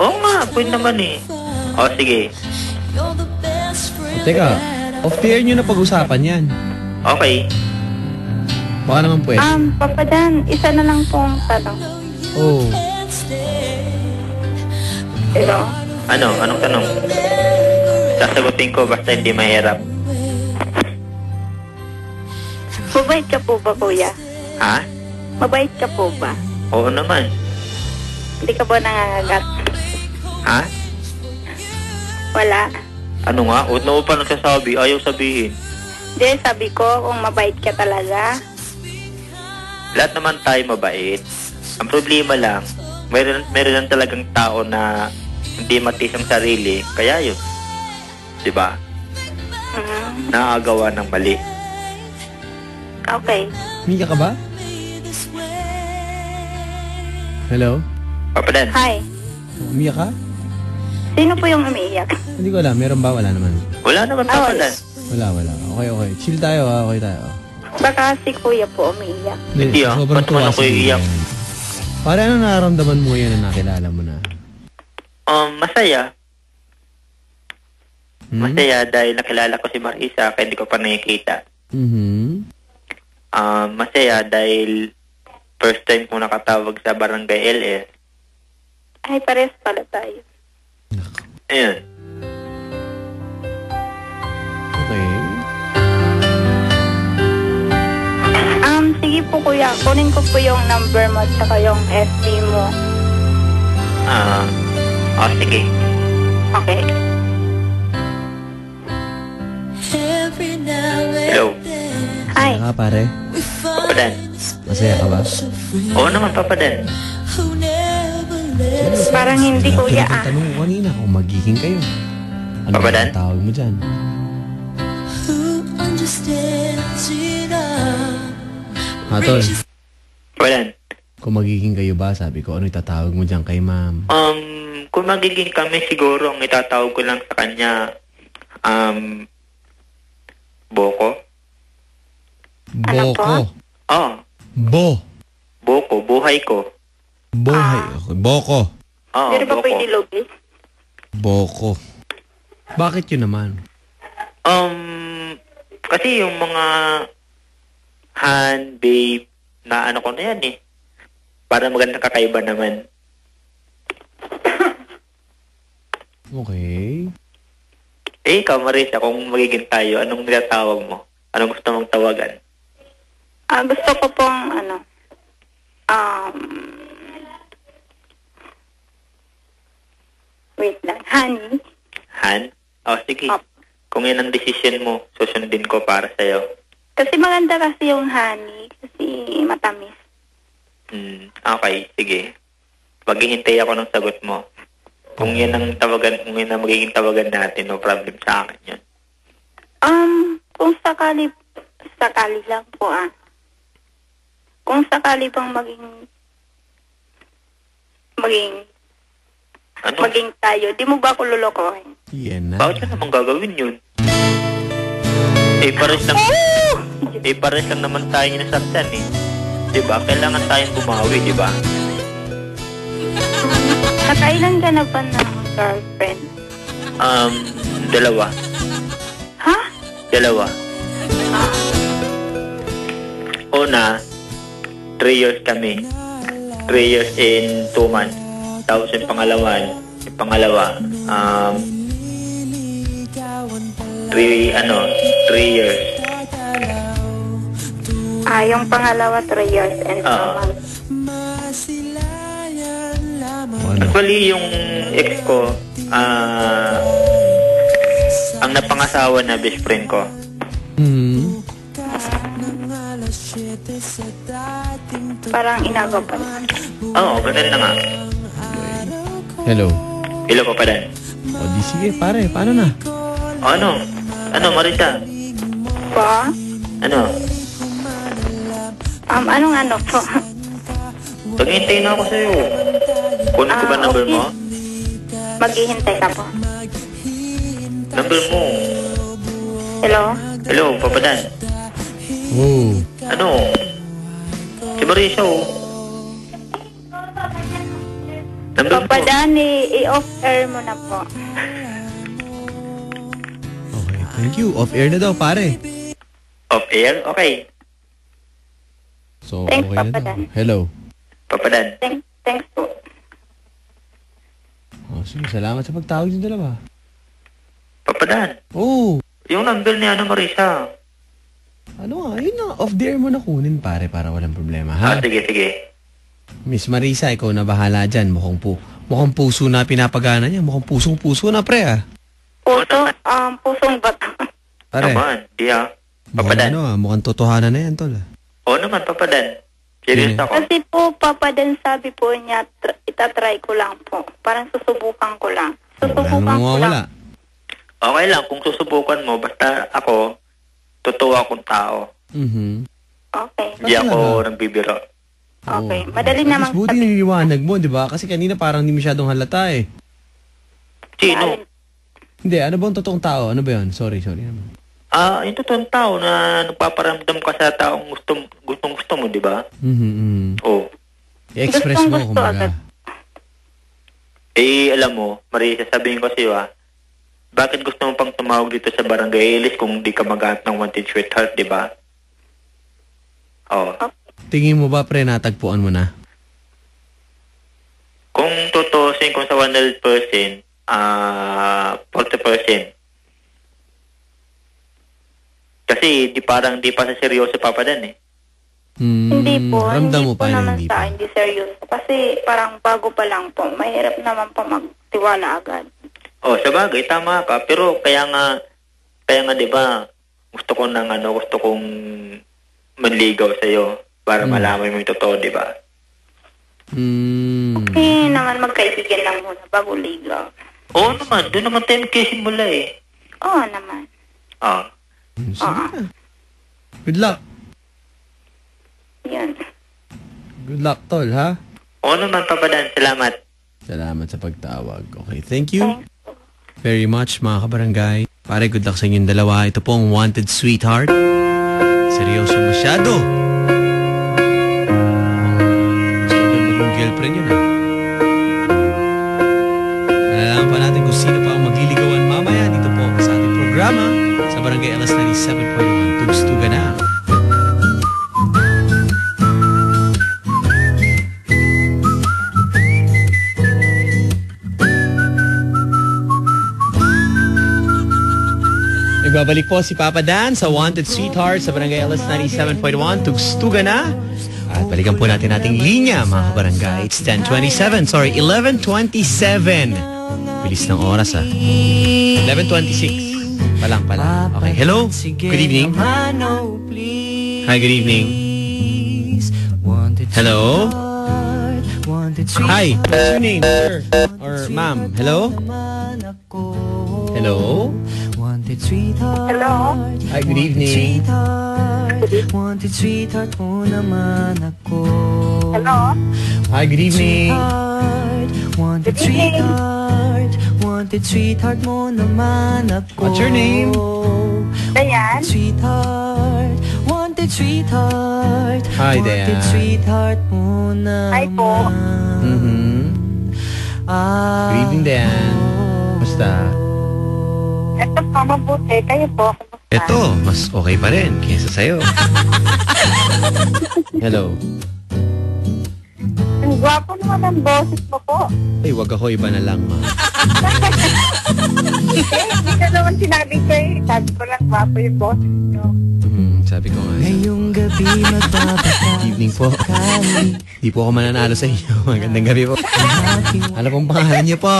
Oo nga, pwede naman eh. Sige. Teka, off the air nyo na pag-usapan yan. Okay. Baka naman pwede. Papa Dan, isa na lang pong tanong. Oh. Hello? Anong tanong? Sasagutin ko basta hindi mahirap. Mabait ka po ba, kuya? Ha? Mabait ka po ba? Oo naman. Hindi ka ba nangangagat? Ha? Wala. Ano nga? Huwag na pa nagsasabi. Ayaw sabihin. Hindi, sabi ko kung mabait ka talaga. Lahat naman tayo mabait. Ang problema lang, meron lang talagang tao na hindi matis ang sarili. Kaya yun. Diba? Nakagawa ng mali. Okay. Mika ka ba? Hello? Papa Dan. Hi. Umiyak ka? Sino po yung umiiyak? Hindi ko alam. Meron ba? Wala naman. Wala naman, Papa Dan. Wala. Okay. Chill tayo ha. Okay tayo. Baka si kuya po umiiyak. Hindi sobrang ba't naman tuwa ako si iiyak? Kuya. Pare, ano nararamdaman mo yan na nakilala mo na? Masaya. Masaya dahil nakilala ko si Marisa kaya hindi ko pa nakikita. Masaya dahil first time ko nakatawag sa Barangay LS. Ay, pares pala tayo. Ayun. Okay. Sige po kuya, kunin ko po yung number mo at saka yung FB mo. Sige. Okay. Hello. Hi. Masaya ka, pare? Papa Dan. Masaya ka ba? Oo naman, Papa Dan. Parang hindi kuya Tanong ko kanina kung magiging kayo. Ano Papa Dan? ang tawag mo dyan? Tol. Papa Dan. Kung magiging kayo ba, sabi ko, ano itatawag mo dyan kay ma'am? Kung magiging kami siguro, ang itatawag ko lang sa kanya, Boko. Boko. Boko, buhay ko. Buhay. Okay. Boko. Pero ba pwede lobby? Boko. Bakit yun naman? Kasi yung mga Han, babe, na ano ko na yan eh. Para magandang kakaiba naman. Okay. Ikaw, Marisa, kung magiging tayo, anong nilatawag mo? Anong gusto mong tawagan? Gusto ko pong, wait lang, honey. Han? Sige. Kung yan ang decision mo, susundin ko para sa'yo. Kasi maganda kasi yung honey, kasi matamis. Okay, sige. Maghihintay ako ng sagot mo. Kung yan ang tawagan, kung yan ang magiging tawagan natin, no problem sa akin yun. Kung sakali lang po Kung sakali bang maging tayo, di mo ba ako lulukohin? Yan na. Bakit ka naman gagawin yun? Pares lang naman tayo nasaktan eh. Diba? Kailangan tayong bumawi, diba? Nakailan ka na ba ng girlfriend? 2. Ha? 2. Una, 3 years kami. 3 years in 2 months. Tapos yung pangalawa, 3 years. Yung pangalawa, 3 years and 2 months. Actually, yung ex ko, ang napangasawa na best friend ko. Parang inagapan. Ganun na nga. Hello. Hello, Papa Dan. Di sige, pare. Paano na? Ano, Marisa? Po? Ano? Anong po? Paghihintay na ako sa'yo. Kunin ko ba number mo? Maghihintay ka po. Number mo. Hello? Hello, Papa Dan. Ano? Si Marisa, Number Papa mo. Dan, i-off-air mo na po. Okay, thank you. Off-air na daw, pare. Off-air? Okay. So, Thanks, okay Papa na. Dan. Hello. Papadan. Thanks po. Oh, sige, salamat sa pagtawag ng dalawa. Papadan. Oh, Yung number ni Marisa. ano nga, yun na, off the air mo na kunin, pare, para walang problema, ha? Sige, sige. Miss Marisa, ikaw na bahala dyan. Mukhang puso na pinapagana niya. Mukhang pusong-puso na, pre, ah. Pusong bato. Pare, Naman, di mukhang, Papadan. mukhang totohanan na yan, tol. Ah. Oo naman, Papadan. Serious Yun eh. ako. Kasi po, Papa Dan, sabi po niya, itatry ko lang po. Parang susubukan ko lang. Wala namang mawawala. Okay lang, kung susubukan mo, basta ako, totoo akong tao. Mhm. Okay. Hindi ako nagbibiro. Okay. Madali namang Mas buti niliwanag mo, di ba? Kasi kanina parang hindi masyadong halata, eh. Sino? Hindi, ano bang totoong tao? Ano ba yun? Sorry naman. Yung totoong tao na nagpaparamdam ka sa taong gusto mo, di ba? Mhm. Oo. I-express mo, Gustong-gusto kumbaga. agad. Alam mo, Marisa, sabihin ko sa'yo, bakit gusto mo pang tumawag dito sa Barangay Ellis kung di ka maghanap ng wanted sweetheart, di ba? Oo. Tingin mo ba, pre, natagpuan mo na? Kung tutusin, kung sa 100%, 40%. Kasi di pa sa seryoso Papadan eh. Hindi po. Ramdam mo Hindi po pa na naman hindi sa pa. akin, hindi seryoso. Kasi parang bago pa lang po. Mahirap naman po magtiwala agad. Oh, sabagay, tama ka. Pero kaya nga di ba, gusto kong manligaw sa'yo para malaman mo yung totoo, di ba? Okay naman, magkaibigan lang muna bago ligaw. Oo naman, doon naman tayo magkisimula eh. Oo naman. Sige na. Good luck. Yan. Good luck, tol, ha? Oo naman, Papadan. Salamat. Salamat sa pagtawag. Okay, thank you very much, mga kabarangay. Pare, good luck sa inyong dalawa. Ito po ang Wanted Sweetheart. Seryoso masyado. Gusto ko maging girlfriend yun, ha? Alalaman pa natin kung sino pa ang magliligawan mamaya dito po sa ating programa sa Barangay LS 97.1. Tugstuga na. Nagbabalik po si Papa Dan sa Wanted Sweetheart sa Barangay LS 97.1. Tugstuga na. At balikan po natin ating linya, mga kabarangay. It's 10:27. Sorry, 11:27. Bilis ng oras, ha. 11:26. Palang. Okay, hello. Good evening. Hi, good evening. Hello. Hi, what's your name, sir? Or ma'am? Hello? Hello? Hello? Hi, good evening. Wanted sweetheart mo naman ako. Hello? Hi, good evening. Wanted sweetheart. Wanted sweetheart mo naman ako. What's your name? Dayan? Sweetheart. Wanted sweetheart. Hi, Wanted Dayan. sweetheart mo naman. Hi po. Good evening, Dan. Basta? Ito po, mabuti. Kayo po. Kumusta? Ito, mas okay pa rin kaysa sa'yo. Hello. Ang gwapo naman ang boses mo po. Ay, wag ako, iba na lang, ma. Hindi ka naman sinabi ko eh. Sabi ko lang gwapo yung boses nyo. Sabi ko nga. Ngayong gabi magbabaka. Evening po. Di po ako mananalo sa inyo. Magandang gabi po. Ano pong pangalan niyo po?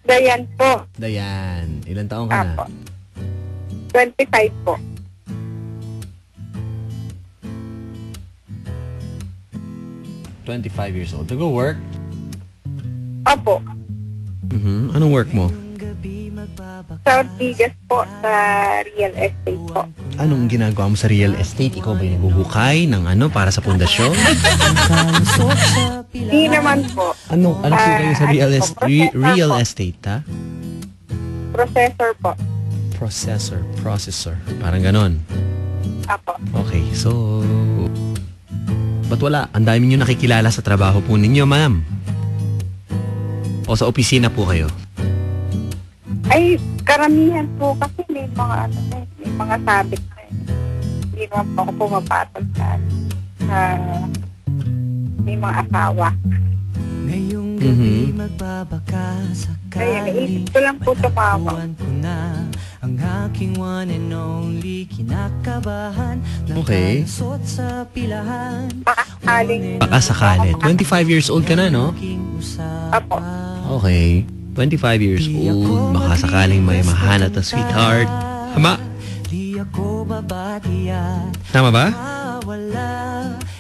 Dayan po. Dayan. Ilan taong ka na? Apo. 25 po. $25 years old. To go work? Opo. Anong work mo? Sa Ortigas po, sa real estate po. Anong ginagawa mo sa real estate? Ikaw ba yung nagbuhukay ng ano para sa pundasyon? Hindi naman po. Ano po kayo sa real estate, ha? Processor po. Processor. Parang ganon. Apo. Okay, so... Ba't wala? Ang dami nyo nakikilala sa trabaho po ninyo, ma'am. O sa opisina po kayo? Ay, karamihan po kasi may mga sabit na eh. Hindi hindi naman po ako pumapatol sa may mga asawa. Ngayong gabi magbabaka Kaya sakali. naisip ko lang po tumama. Tatuan ko na ang aking one and only. Kinakabahan, Okay. nakalusot sa pilahan. Pakakaling. Baka sakali. 25 years old ka na, no? Apo. Okay. 25 years old. Baka sakaling may mahanap na sweetheart. Tama? Di ako babatiat. Tama ba? Wala.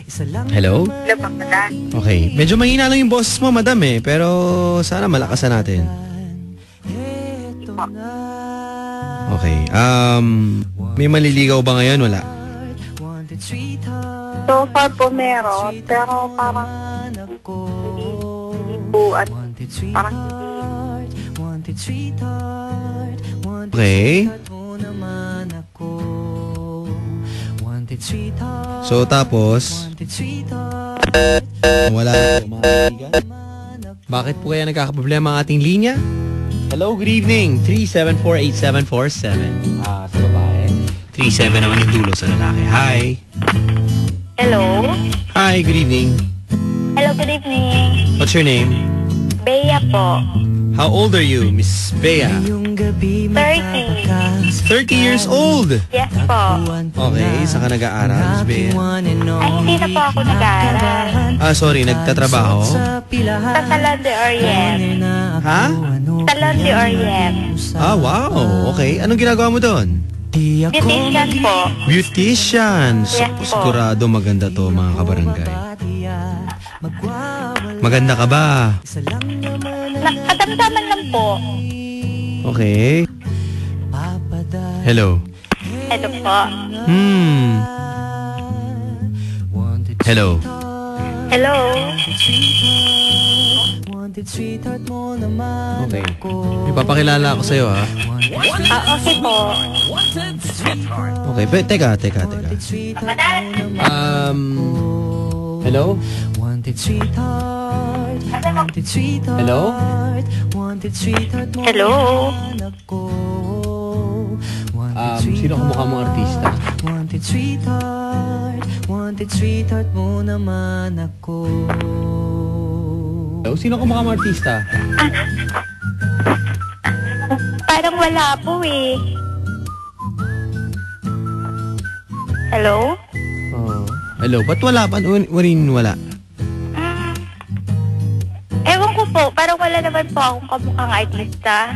Isa lang Hello? Labang na. Okay. Medyo mahina lang yung boses mo, madam eh. Pero sana malakasan natin. eto na. Okay. May maliligaw ba ngayon? Wala. Wanted sweetheart. So far po meron, pero parang Ako. hindi po at Wanted parang sweetheart. Wanted sweetheart. Wanted Okay. sweetheart mo naman ako. Wanted sweetheart. So tapos, Wanted sweetheart. wala na po mga kaibigan. Bakit po kaya nagkakaproblema ang ating linya? Hello, good evening. 3748747. Sa babae. 37 naman yung dulo sa lalaki. Hi. Hello? Hi, good evening. Hello, good evening. What's your name? Bea po. How old are you, Miss Bea? Yung gabi 30. 30 years old. Yes po. Okay, saan ka nag-aaral, Miss Bea? Ay, hindi na po ako nag-aaral. Sorry, nagtatrabaho? Sa Salon de Orient. Ha? Salon de Orient. Wow. Okay. Anong ginagawa mo doon? Beautician po. Beautician. So, Yes po. sigurado maganda to, mga kabarangay. Maganda ka ba? Katamtaman lang po. Okay. Hello. Ito po. Hello. Hello? Okay. Ipapakilala ako sa'yo, ha? Okay po. Okay. Teka. Hello? Wanted sweetheart. Wanted sweetheart. Hello? Wanted sweetheart mo Hello? naman ako. Sino kamukha mong artista? Wanted sweetheart. Wanted sweetheart mo naman ako. Hello? Sino kamukha mong artista? Parang wala po eh. Hello? Hello? Ba't wala pa? Wala. Ewan ko po, parang wala naman po akong kamukhang artista.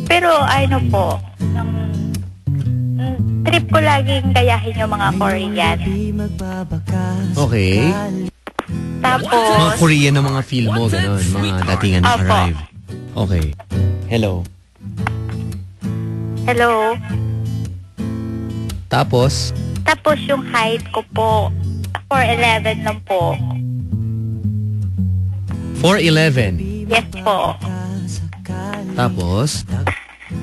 Pero ano po, trip ko laging gayahin yung mga Korean. Okay. Tapos, Mga Korean na mga film mo, gano'n. Mga datingan na Opo. arrive. Okay. Hello. hello? Tapos, Tapos yung height ko po, 4'11 lang po. 4'11. Yes po. Tapos,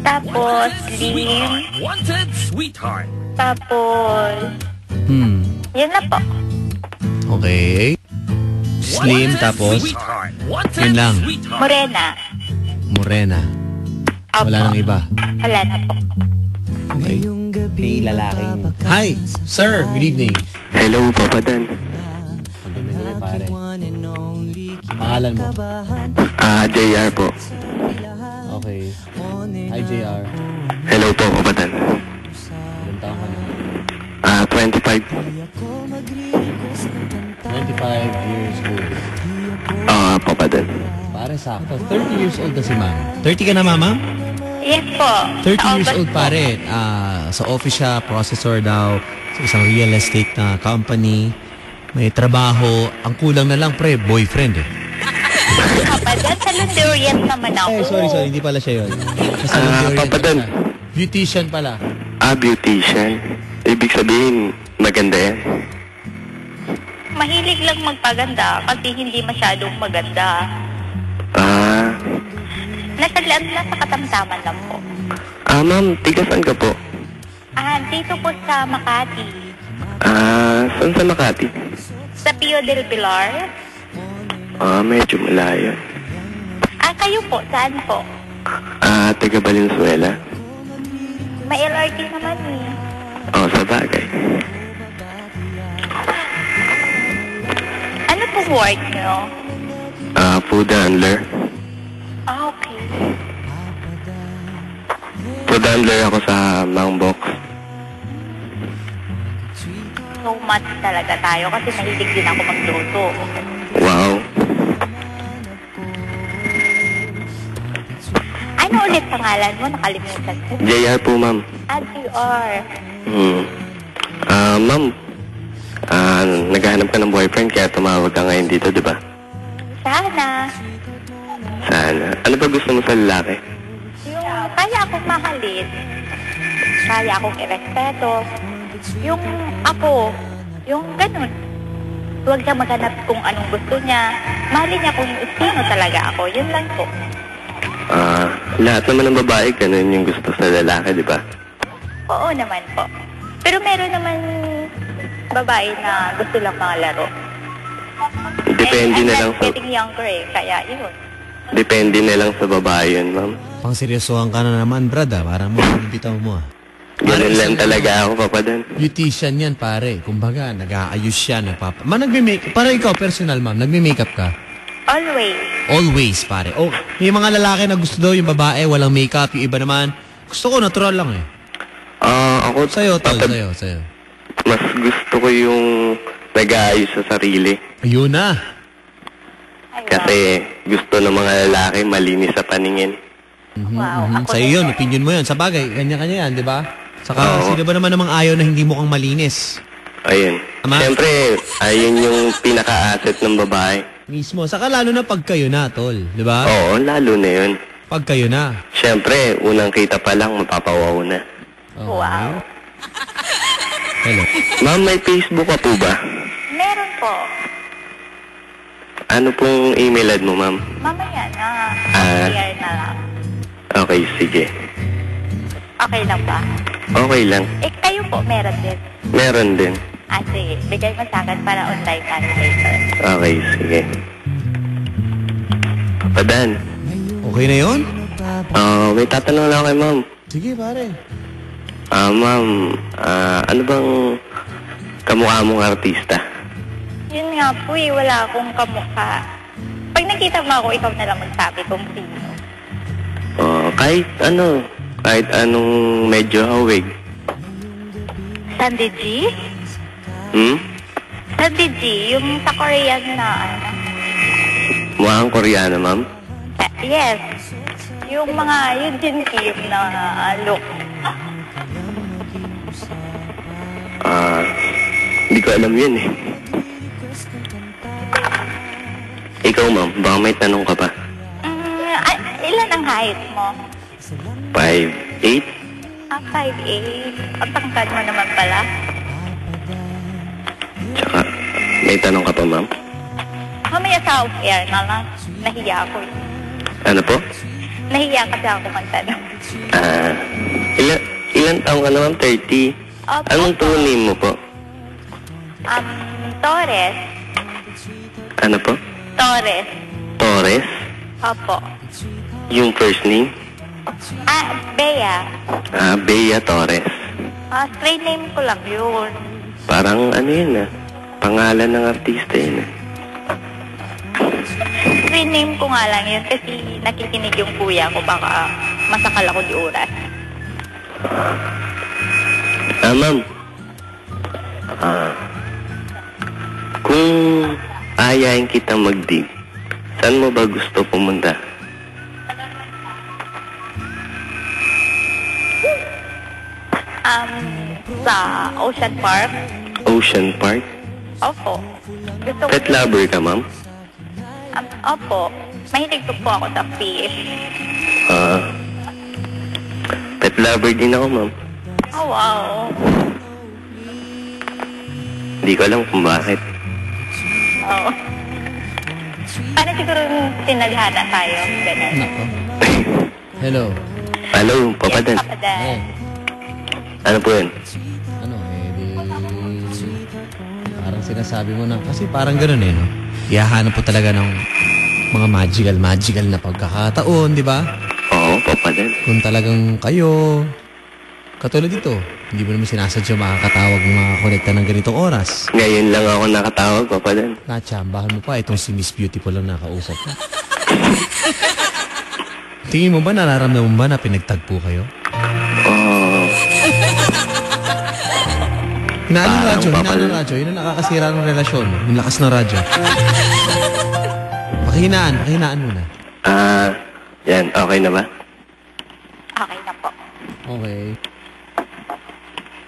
Tapos, slim. Wanted sweetheart. Tapos, yun na po. okay. Slim, tapos, Sweetheart. yun lang. Morena. Morena. Opo. Wala nang iba. Wala na po. Okay. May lalaking... Hi, sir. Good evening. Hello, Papa Dan. Pare. Pangalan mo? JR po. Okay. Hi, JR. Hello po, Papa Dan. Ilang taon ka na? 25. 25 years old. Papa Dan. Pare, sakto. 30 years old na si ma'am. 30 ka na, mama? Yes po. 30 Sa years August old po. pare. Sa office siya, processor daw. Sa isang real estate na company. May trabaho. Ang kulang na lang, pre, boyfriend eh. Papa, dyan sa Lundurian naman ako. Sorry. Hindi pala siya yun. Sa Salon de Oriental Papa Dan. siya. Beautician pala. Beautician. Ibig sabihin, maganda yan. Mahilig lang magpaganda kasi hindi masyadong maganda. Nasa katamtaman lang po. Ma'am, tigasan ka po? Dito po sa Makati. Saan sa Makati? Sa Pio del Pilar. Medyo malayo. Kayo po, saan po? taga Valenzuela? May LRT naman eh. Oo, sa bagay. Ano po work nyo? Food handler. Okay. Food handler ako sa Mangbox. So much talaga tayo kasi mahilig din ako magluto. Wow. Ano ulit pangalan mo? Nakalimutan ko. JR po, ma'am. LDR. Ma'am, naghahanap ka ng boyfriend kaya tumawag ka ngayon dito, di ba? Sana. Sana. Ano ba gusto mo sa lalaki? Yung kaya akong mahalin. Kaya akong irespeto. Yung ako. Yung ganun. Huwag siya maghanap kung anong gusto niya. Mahalin niya kung sino talaga ako. Yun lang po. Lahat naman ng babae, ganun yung gusto sa lalaki, di ba? Oo naman po. Pero meron naman babae na gusto lang mga laro. Depende na lang I'm sa... getting younger eh, kaya yun. Depende na lang sa babae yun, ma'am. Pang seryosohan ka na naman, brad, Parang mo, bitaw mo, Ganun lang talaga ako, papadan. Beautician yan, pare. Kumbaga, nag-aayos siya, nagme-make. Para ikaw, personal, ma'am, nagme-makeup ka? Always. Always, pare. Oh, may mga lalaki na gusto daw yung babae, walang makeup. Yung iba naman, gusto ko natural lang eh. Ako... Sa'yo, tol. Sa'yo. Mas gusto ko yung nag-aayos sa sarili. Ayun na. Kasi gusto ng mga lalaki malinis sa paningin. Wow. Ako Sa'yo yun, opinion mo yun. Sa bagay, kanya-kanya yan, di ba? Saka, sino ba naman namang ayaw na hindi mo kang malinis? Ayun. Tama? Siyempre, ayun yung pinaka-asset ng babae. Mismo. Saka lalo na pag kayo na, tol. Di ba? Oo, lalo na yun. Pag kayo na. Siyempre, unang kita pa lang, mapapawaw na. Oh. Wow. Hello. Ma'am, may Facebook ka po ba? Meron po. Ano pong email ad mo, ma'am? Mamaya na. Share na lang. Okay, sige. Okay lang ba? Okay lang. Kayo po, meron din. Meron din. Sige. Bigay mo sa akin para online translator. Okay, sige. Padan. Okay na yun? May tatanong lang kay ma'am. Sige, pare. Ma'am, ano bang kamukha mong artista? Yun nga po wala akong kamukha. Pag nakita mo ako, ikaw na lang magsabi kung sino. Kahit anong medyo hawig. Sandy G? Sandy G, yung sa Korean na Mukhang Koreano, ma'am? Yes. Yung mga Eugene Kim na look. Hindi ko alam yun eh. Ikaw, ma'am, baka may tanong ka pa? Ilan ang height mo? 5'8"? 5'8". Ang tangkad mo naman pala. Tsaka, may tanong ka pa, ma'am? Mamaya sa off-air na lang. Nahiya ako eh. Ano po? Nahiya kasi ako magtanong. Ilan taong ka na, ma'am? 30? Opo. Anong true name mo po? Torres. Ano po? Torres. Torres? Opo. Yung first name? Bea. Bea Torres. Straight name ko lang yun. Parang ano yun pangalan ng artista yun Straight name ko nga lang yun kasi nakikinig yung kuya ko, baka masakal ako di oras. Ma'am. Kung ayayin kita mag-dig, saan mo ba gusto pumunta? Sa Ocean Park. Ocean Park? Opo. Pet lover ka, ma'am? Opo. Mahilig po ako sa fish. Pet lover din ako, ma'am. Oh, wow. Hindi ko alam kung bakit. Oo. Paano siguro tinadhana tayo? Ganun. Hello. Hello, Papadan. Yes, Papadan. Ano po yun? Parang sinasabi mo na, kasi parang gano'n no? Ihahanap po talaga ng mga magical na pagkakataon, di ba? Oo, Papa Dan. Kung talagang kayo, katulad dito, hindi mo naman sinasadya makakatawag ng makakonekta ng ganitong oras. Ngayon lang ako nakatawag, Papa Dan. Natsambahan mo pa, itong si Miss Beautiful lang nakausap mo. Tingin mo ba, nararamdaman mo ba na pinagtagpo kayo? Hinaan ng radyo. Yun ang nakakasira ng relasyon. Yung lakas ng radyo. Pakihinaan muna. Yan, okay na ba? Okay na po. Okay.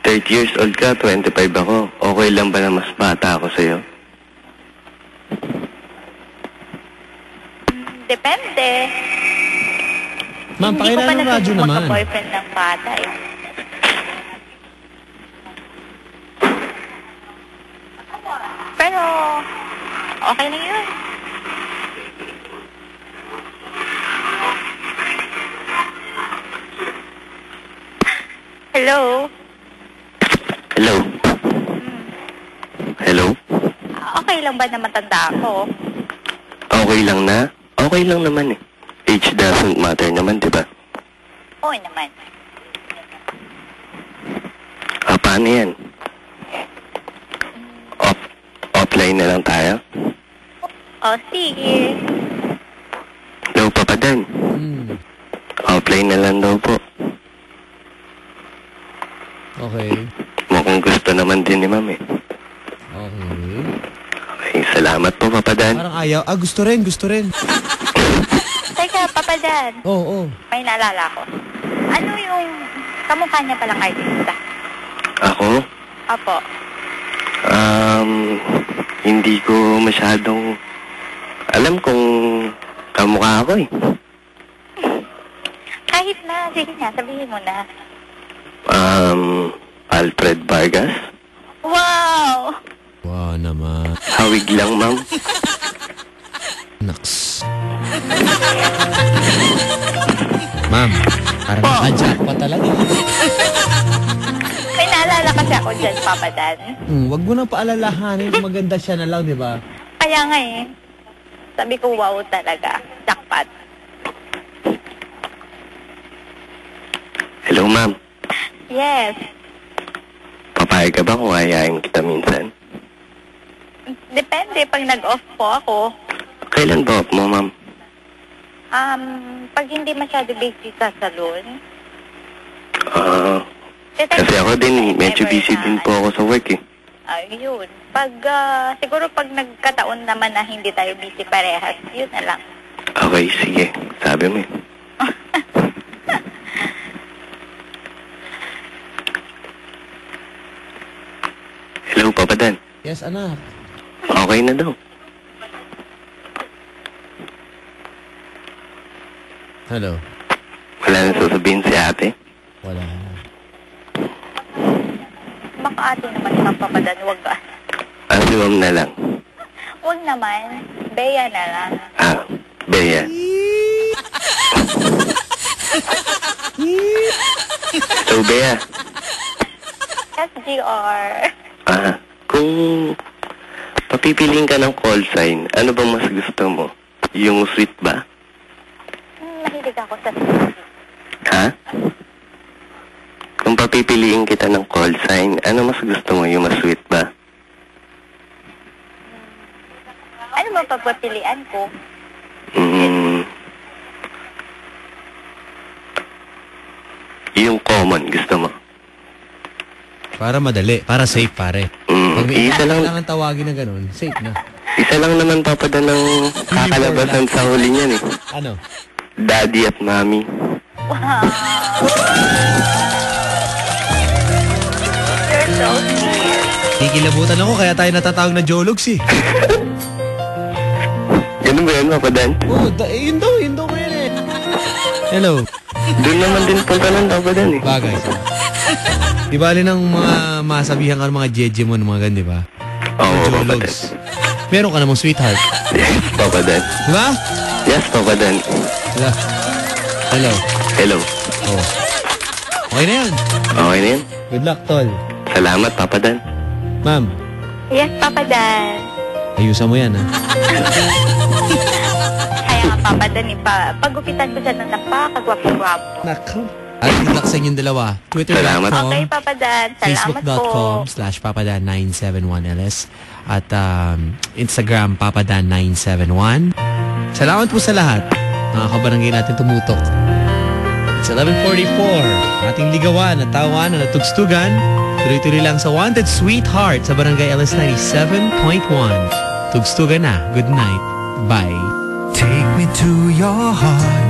30 years old ka, 25 ako. Okay lang ba na mas bata ako sa'yo? Depende. Ma'am, pakihinaan ng radyo naman. Hindi ko pa boyfriend ng bata eh. Pero, okay lang yun. Hello? Hello? Hello? Okay lang ba na matanda ako? Okay lang na? Okay lang naman eh. Age doesn't matter naman, di ba? Oo naman. Paano yan? Offline na lang tayo? Sige. Hello, Papa Dan. Offline na lang daw po. Okay. Mukhang gusto naman din ni Ma'am eh. Okay. Okay, salamat po, Papa Dan. Parang ayaw. Gusto rin. Teka, Papa Dan. Oo. May naalala ko. Ano yung kamukha niya palang artista? Ako? Apo. Hindi ko masyadong alam kung kamukha ako eh. Kahit na, sige nga, sabihin mo na. Alfred Vargas? Wow! Wow naman. Hawig lang, Ma'am. Naks. Ma'am, parang naka-jackpot talaga. May naalala kasi ako dyan, Papa Dan. Wag mo nang paalalahanin. Maganda siya na lang, di ba? Kaya nga eh. Sabi ko, wow talaga. Jackpot. Hello, Ma'am. Yes. Papayag ka ba kung ayayin kita minsan? Depende pag nag-off po ako. Kailan ba off mo, Ma'am? Pag hindi masyado busy sa salon. Kasi ako din, medyo busy din po ako sa work eh. Ayun. Siguro pag nagkataon naman na hindi tayo busy parehas, yun na lang. Okay, sige. Sabi mo eh. Hello, Papa Dan. Yes, anak. Okay na daw. Hello. Wala na sasabihin si ate? Wala. Baka ate naman kang Papa Dan, wag ka. Si Ma'am na lang. Wag naman. Bea na lang. Bea. So, Bea. SGR. Kung papipiliin ka ng call sign, ano bang mas gusto mo? Yung sweet ba? Mahilig ako sa sweet. Ha? Kung papipiliin kita ng call sign, ano mas gusto mo? Yung mas sweet ba? Ano ba pagpapilian ko? Yung common, gusto mo? Para madali. Para safe, pare. Pag may isa lang kailangan tawagin na ganun, safe na. Isa lang naman papada ng kakalabasan sa huli niyan eh. Ano? Daddy at Mommy. Wow! You're so sweet. Kikilabutan ako, kaya tayo natatawag na Jologs eh. Ganun ba yan, Papadan? Yun daw ko yan eh. Hello. Doon naman din punta ng Papadan eh. Bagay. Di bali ng mga masabihan ka ng mga jeje mo ng mga gan, di ba? Oo, Jologs. Meron ka namang sweetheart. Yes, Papadan. Di ba? Yes, Papadan. Hello. Hello. Oh. Okay na yan. Okay na yan. Good luck, tol. Salamat, Papadan. Ma'am. Yes, Papa Dan. Ayusan mo yan, ha? Kaya nga, Papa Dan. pagupitan pagupitan ko siya ng napakagwapo-gwapo. Nako. At good luck sa inyong dalawa. Salamat. Okay, Papa Dan. Salamat po. Facebook.com/papadan971ls at Instagram papadan971. Salamat po sa lahat. Mga kabarangay natin tumutok. It's 11:44. Ating ligawan at tawanan at tugstugan. Tuloy-tuloy lang sa Wanted Sweetheart sa Barangay LS 97.1. Tugstugan na. Good night. Bye. Take me to your heart.